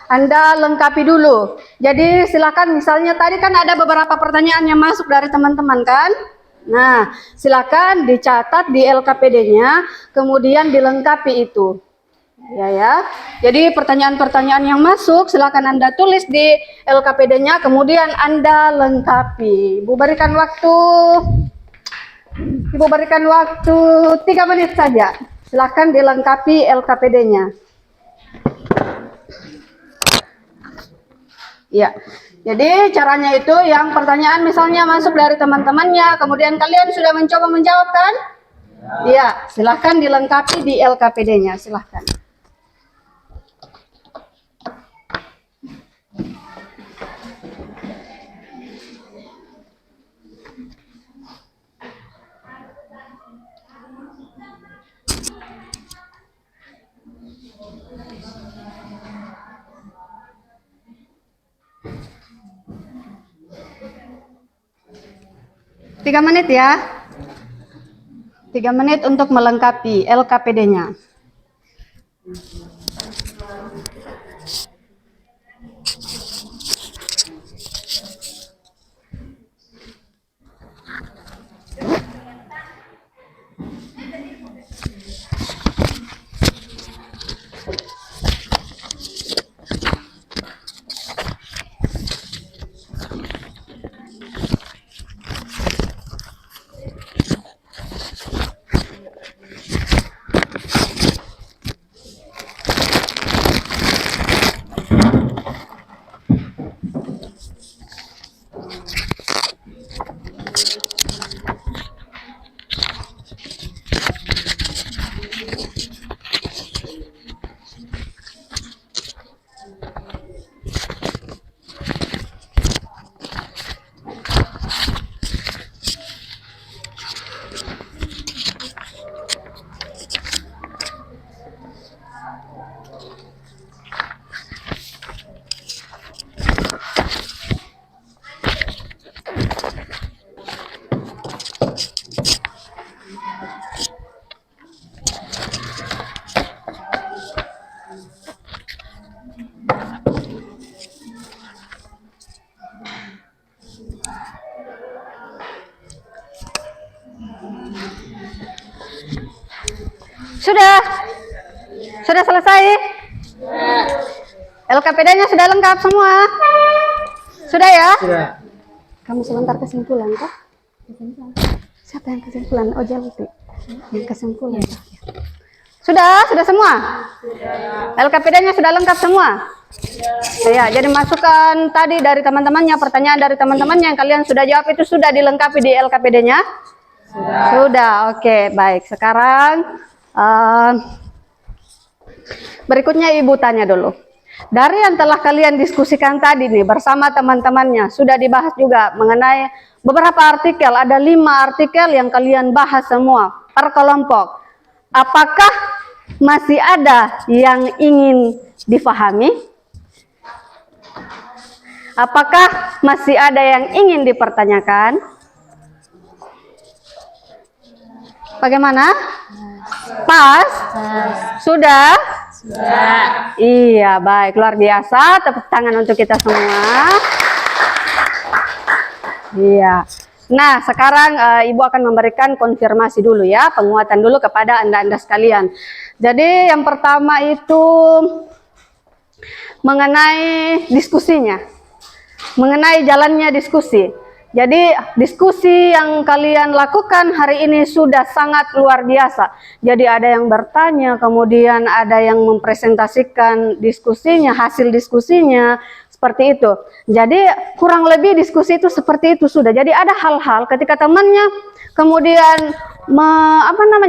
Anda lengkapi dulu. Jadi silakan, misalnya tadi kan ada beberapa pertanyaan yang masuk dari teman-teman kan? Nah, silakan dicatat di LKPD-nya, kemudian dilengkapi itu. Ya. Jadi pertanyaan-pertanyaan yang masuk silakan Anda tulis di LKPD-nya, kemudian Anda lengkapi. Ibu berikan waktu 3 menit saja. Silakan dilengkapi LKPD-nya. Ya. Jadi caranya itu, yang pertanyaan misalnya masuk dari teman-temannya, kemudian kalian sudah mencoba menjawab kan? Iya, silahkan dilengkapi di LKPD-nya, silahkan. Tiga menit ya. 3 menit untuk melengkapi LKPD-nya. Sudah selesai? LKPD-nya sudah lengkap semua? Sudah ya? Sudah. Kamu sebentar kesimpulan kah? Siapa yang kesimpulan? Oh, Jelti. Yang kesimpulan. Sudah semua? LKPD-nya sudah lengkap semua? Ya, jadi masukan tadi dari teman-temannya, pertanyaan dari teman-temannya yang kalian sudah jawab itu sudah dilengkapi di LKPD-nya? Sudah, oke, baik. Sekarang berikutnya Ibu tanya dulu. Dari yang telah kalian diskusikan tadi nih bersama teman-temannya, sudah dibahas juga mengenai beberapa artikel, ada 5 artikel yang kalian bahas semua per kelompok. Apakah masih ada yang ingin difahami? Apakah masih ada yang ingin dipertanyakan? Bagaimana? Pas? Sudah? Sudah. Iya, baik. Luar biasa. Tepuk tangan untuk kita semua. Iya. Nah, sekarang Ibu akan memberikan konfirmasi dulu ya, penguatan dulu kepada Anda-Anda sekalian. Jadi yang pertama itu mengenai diskusinya. Mengenai jalannya diskusi. Jadi diskusi yang kalian lakukan hari ini sudah sangat luar biasa. Jadi ada yang bertanya, kemudian ada yang mempresentasikan diskusinya, hasil diskusinya, seperti itu. Jadi kurang lebih diskusi itu seperti itu sudah. Jadi ada hal-hal ketika temannya kemudian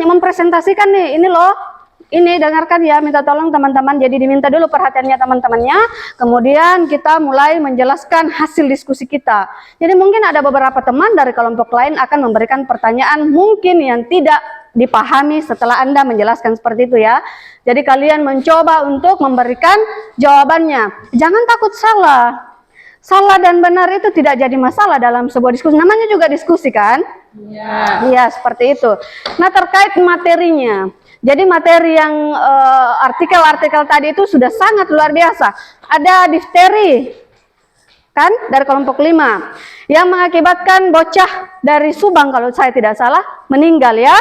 mempresentasikan nih, ini loh, ini dengarkan ya, minta tolong teman-teman. Jadi diminta dulu perhatiannya teman-temannya, kemudian kita mulai menjelaskan hasil diskusi kita. Jadi mungkin ada beberapa teman dari kelompok lain akan memberikan pertanyaan mungkin yang tidak dipahami setelah Anda menjelaskan seperti itu ya. Jadi kalian mencoba untuk memberikan jawabannya. Jangan takut salah. Salah dan benar itu tidak jadi masalah dalam sebuah diskusi. Namanya juga diskusi kan? Iya, seperti itu. Nah, terkait materinya. Jadi materi yang artikel-artikel tadi itu sudah sangat luar biasa. Ada difteri, kan, dari kelompok 5, yang mengakibatkan bocah dari Subang kalau saya tidak salah meninggal ya.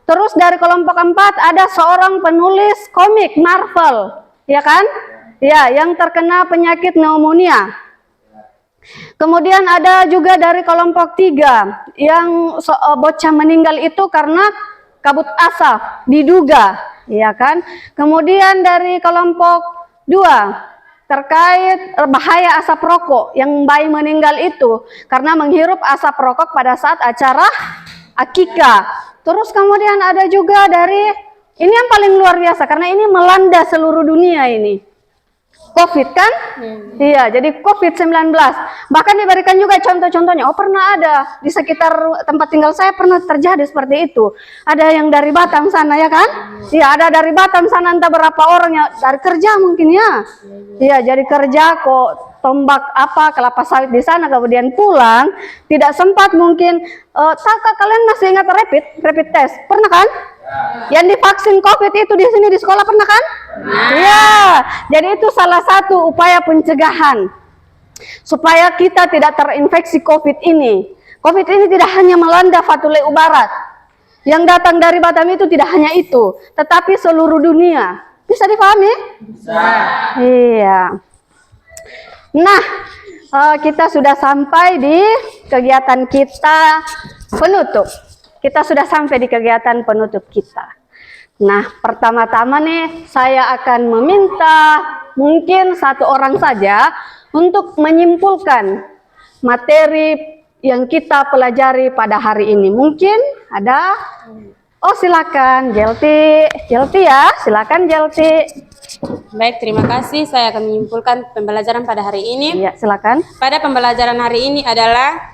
Terus dari kelompok 4 ada seorang penulis komik Marvel, ya kan? Ya, yang terkena penyakit pneumonia. Kemudian ada juga dari kelompok 3 yang bocah meninggal itu karena kabut asap, diduga, ya kan? Kemudian dari kelompok 2 terkait bahaya asap rokok yang bayi meninggal itu karena menghirup asap rokok pada saat acara akikah. Terus kemudian ada juga dari ini yang paling luar biasa karena ini melanda seluruh dunia ini. COVID kan? Iya, jadi COVID-19. Bahkan diberikan juga contoh-contohnya. Oh, pernah ada di sekitar tempat tinggal saya pernah terjadi seperti itu. Ada yang dari Batam sana ya kan? Iya, ada dari Batam sana entah berapa orang ya dari kerja mungkin ya. Iya, jadi kerja kok tombak kelapa sawit di sana kemudian pulang tidak sempat mungkin kalian masih ingat rapid test? Pernah kan? Yang divaksin COVID itu di sini di sekolah pernah kan? Iya. Jadi itu salah satu upaya pencegahan supaya kita tidak terinfeksi COVID ini. COVID ini tidak hanya melanda Fatuleu Barat. Yang datang dari Batam itu tidak hanya itu, tetapi seluruh dunia. Bisa dipahami? Bisa. Iya. Nah, kita sudah sampai di kegiatan kita penutup. Kita sudah sampai di kegiatan penutup kita. Nah, pertama-tama nih saya akan meminta mungkin satu orang saja untuk menyimpulkan materi yang kita pelajari pada hari ini. Mungkin ada? Oh, silakan Jelti. Jelti ya, silakan Jelti. Baik, terima kasih. Saya akan menyimpulkan pembelajaran pada hari ini. Iya, silakan. Pada pembelajaran hari ini adalah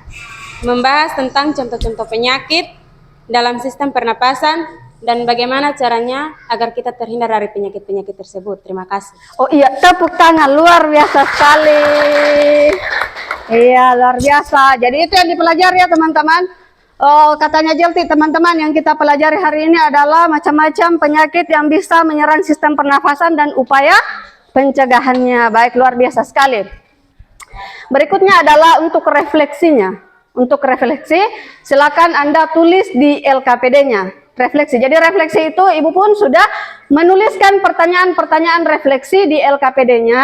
membahas tentang contoh-contoh penyakit dalam sistem pernapasan dan bagaimana caranya agar kita terhindar dari penyakit-penyakit tersebut. Terima kasih. Oh iya, tepuk tangan, luar biasa sekali. Iya, luar biasa. Jadi itu yang dipelajari ya teman-teman. Oh, katanya Jelti, teman-teman, yang kita pelajari hari ini adalah macam-macam penyakit yang bisa menyerang sistem pernafasan dan upaya pencegahannya. Baik, luar biasa sekali. Berikutnya adalah untuk refleksinya. Untuk refleksi, silakan Anda tulis di LKPD-nya. Refleksi. Jadi refleksi itu Ibu pun sudah menuliskan pertanyaan-pertanyaan refleksi di LKPD-nya.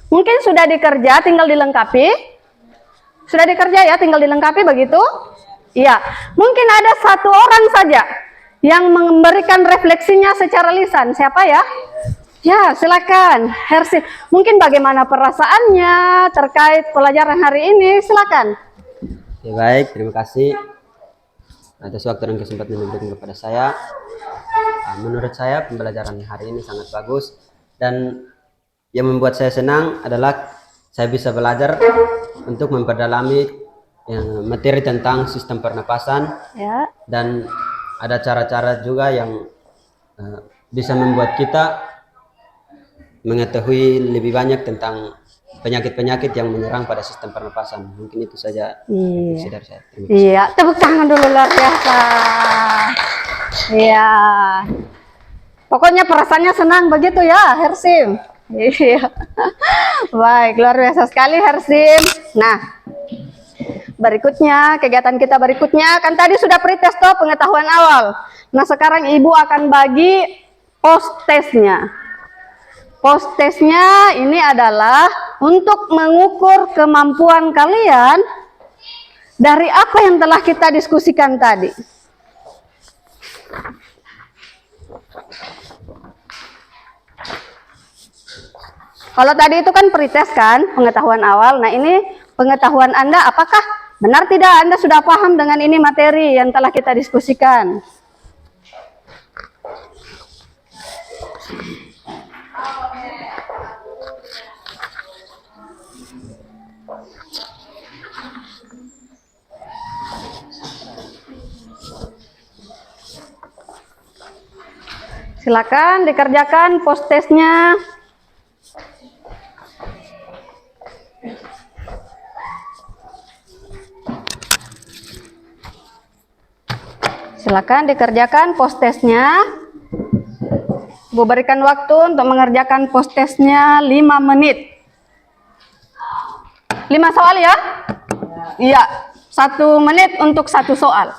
Mungkin sudah dikerja, tinggal dilengkapi. Sudah dikerja ya, tinggal dilengkapi begitu? Iya. Mungkin ada satu orang saja yang memberikan refleksinya secara lisan. Siapa ya? Ya, silakan. Hersi. Mungkin bagaimana perasaannya terkait pelajaran hari ini? Silakan. Ya, baik, terima kasih atas waktu dan kesempatan yang diberikan kepada saya. Menurut saya pembelajaran hari ini sangat bagus dan yang membuat saya senang adalah saya bisa belajar untuk memperdalami materi tentang sistem pernapasan ya. Dan ada cara-cara juga yang bisa membuat kita mengetahui lebih banyak tentang penyakit-penyakit yang menyerang pada sistem pernapasan. Mungkin itu saja dari saya. Iya, tepuk tangan dulu luar biasa. Iya. Pokoknya perasaannya senang begitu ya, Hersim. Iya. Baik, luar biasa sekali Hersim. Nah, berikutnya, kegiatan kita berikutnya, kan tadi sudah pretest toh, pengetahuan awal. Nah, sekarang Ibu akan bagi post testnya. Post testnya ini adalah untuk mengukur kemampuan kalian dari apa yang telah kita diskusikan tadi. Kalau tadi itu kan pretest kan, pengetahuan awal. Nah, ini pengetahuan Anda, apakah benar tidak Anda sudah paham dengan ini materi yang telah kita diskusikan? Silakan dikerjakan post testnya. Silakan dikerjakan post testnya. Bu berikan waktu untuk mengerjakan post testnya 5 menit. 5 soal ya? Iya, 1 menit untuk 1 soal.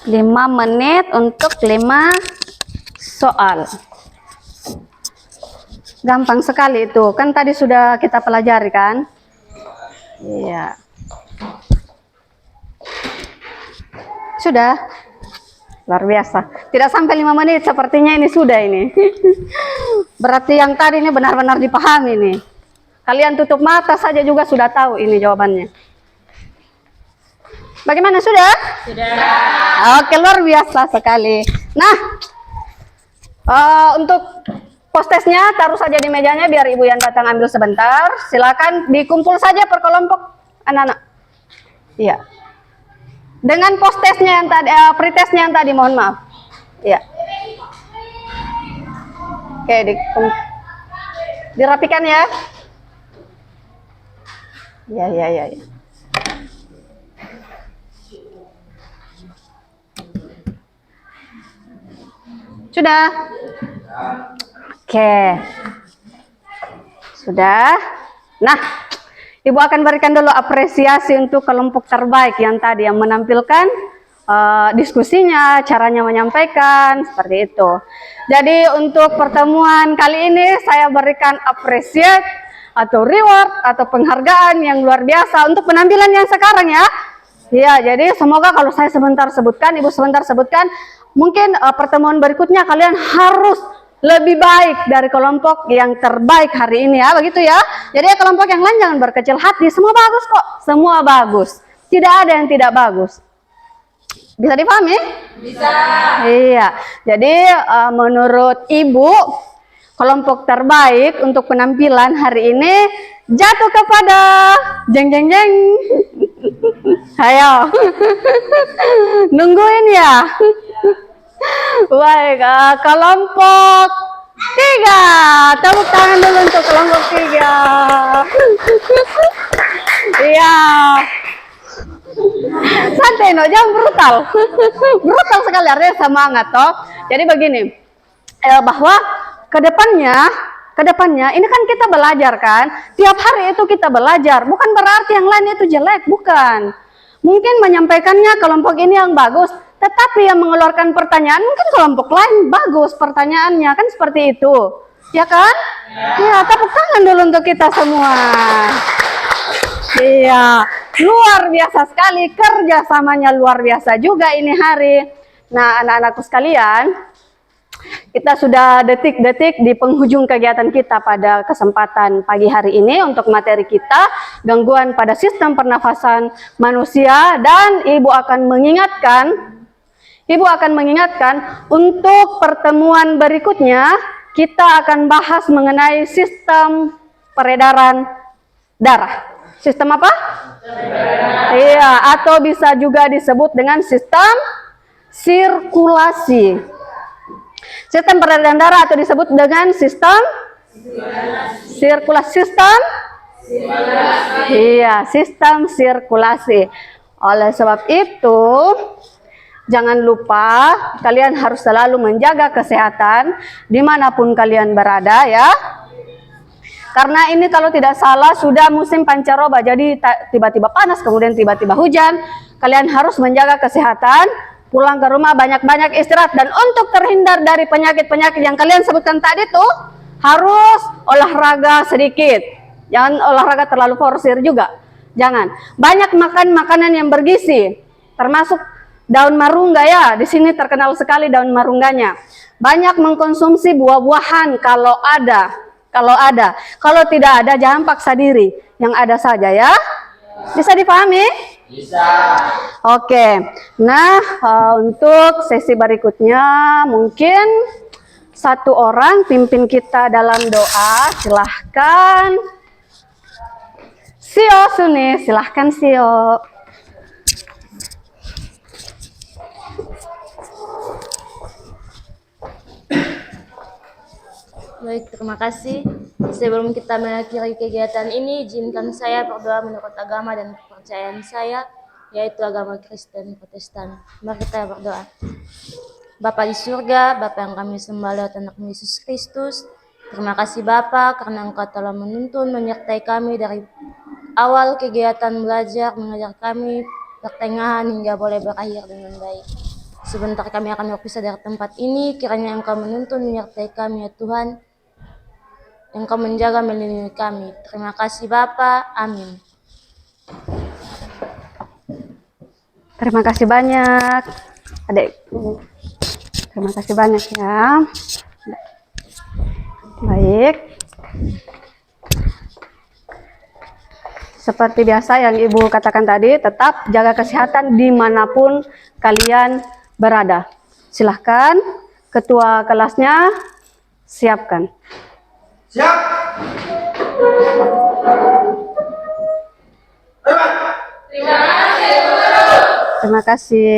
Lima menit untuk 5 soal. Gampang sekali itu. Kan tadi sudah kita pelajari kan? Iya. Sudah? Luar biasa. Tidak sampai 5 menit sepertinya ini sudah ini. Berarti yang tadi ini benar-benar dipahami nih. Kalian tutup mata saja juga sudah tahu ini jawabannya. Bagaimana, sudah? Sudah. Oke, luar biasa sekali. Nah, untuk post testnya taruh saja di mejanya biar Ibu yang datang ambil sebentar. Silakan dikumpul saja per kelompok anak-anak. Iya. Dengan post testnya yang tadi, pretestnya yang tadi, mohon maaf. Iya. Oke, dirapikan ya. Ya. Sudah? Oke. Sudah. Nah, Ibu akan berikan dulu apresiasi untuk kelompok terbaik yang tadi yang menampilkan diskusinya, caranya menyampaikan, seperti itu. Jadi untuk pertemuan kali ini saya berikan apresiasi atau reward atau penghargaan yang luar biasa untuk penampilan yang sekarang ya. Ya, jadi semoga kalau saya sebentar sebutkan, Ibu sebentar sebutkan, mungkin pertemuan berikutnya kalian harus lebih baik dari kelompok yang terbaik hari ini ya, begitu ya. Jadi kelompok yang lain jangan berkecil hati, semua bagus kok, semua bagus. Tidak ada yang tidak bagus. Bisa dipahami? Bisa. Iya. Jadi menurut Ibu, kelompok terbaik untuk penampilan hari ini jatuh kepada jeng. Ayo. Nungguin ya. Baik, kelompok 3. Tepuk tangan dulu untuk kelompok 3. Iya. Santai no, jangan brutal. Brutal sekali, artinya semangat toh. Jadi begini, bahwa kedepannya depannya, ini kan kita belajar kan, tiap hari itu kita belajar, bukan berarti yang lain itu jelek, bukan. Mungkin menyampaikannya kelompok ini yang bagus, tetapi yang mengeluarkan pertanyaan mungkin kelompok lain bagus pertanyaannya, kan seperti itu, ya kan? Ya, tepuk tangan dulu untuk kita semua. Iya, luar biasa sekali, kerjasamanya luar biasa juga ini hari. Nah, anak-anakku sekalian, kita sudah detik-detik di penghujung kegiatan kita pada kesempatan pagi hari ini untuk materi kita, gangguan pada sistem pernafasan manusia, dan Ibu akan mengingatkan untuk pertemuan berikutnya kita akan bahas mengenai sistem peredaran darah. Sistem apa? Iya, atau bisa juga disebut dengan sistem sirkulasi. Sistem peredaran darah atau disebut dengan sistem sirkulasi. Iya, sistem sirkulasi. Oleh sebab itu, jangan lupa kalian harus selalu menjaga kesehatan dimanapun kalian berada ya. Karena ini kalau tidak salah sudah musim pancaroba, jadi tiba-tiba panas, kemudian tiba-tiba hujan. Kalian harus menjaga kesehatan, pulang ke rumah banyak-banyak istirahat. Dan untuk terhindar dari penyakit-penyakit yang kalian sebutkan tadi tuh, harus olahraga sedikit. Jangan olahraga terlalu forsir juga. Jangan. Banyak makan makanan yang bergizi, termasuk daun marungga ya. Di sini terkenal sekali daun marungganya. Banyak mengkonsumsi buah-buahan kalau ada. Kalau tidak ada, jangan paksa diri. Yang ada saja ya. Bisa dipahami? Bisa. Oke. Nah, untuk sesi berikutnya mungkin satu orang pimpin kita dalam doa. Silahkan. Sio Suni, silahkan Sio. Baik, terima kasih. Sebelum kita mengakhiri kegiatan ini, izinkan saya berdoa menurut agama dan kepercayaan saya, yaitu agama Kristen Protestan. Mari kita berdoa. Bapa di surga, Bapa yang kami sembah lewat anak-Mu Yesus Kristus, terima kasih Bapa karena Engkau telah menuntun menyertai kami dari awal kegiatan belajar, mengajar kami, pertengahan hingga boleh berakhir dengan baik. Sebentar kami akan berpisah dari tempat ini, kiranya Engkau menuntun menyertai kami ya Tuhan, Engkau menjaga melindungi kami. Terima kasih Bapa, amin. Terima kasih banyak adik. Terima kasih banyak ya. Baik. Seperti biasa yang Ibu katakan tadi, tetap jaga kesehatan dimanapun kalian berada. Silahkan ketua kelasnya siapkan. Siap. Terima kasih. Terima kasih.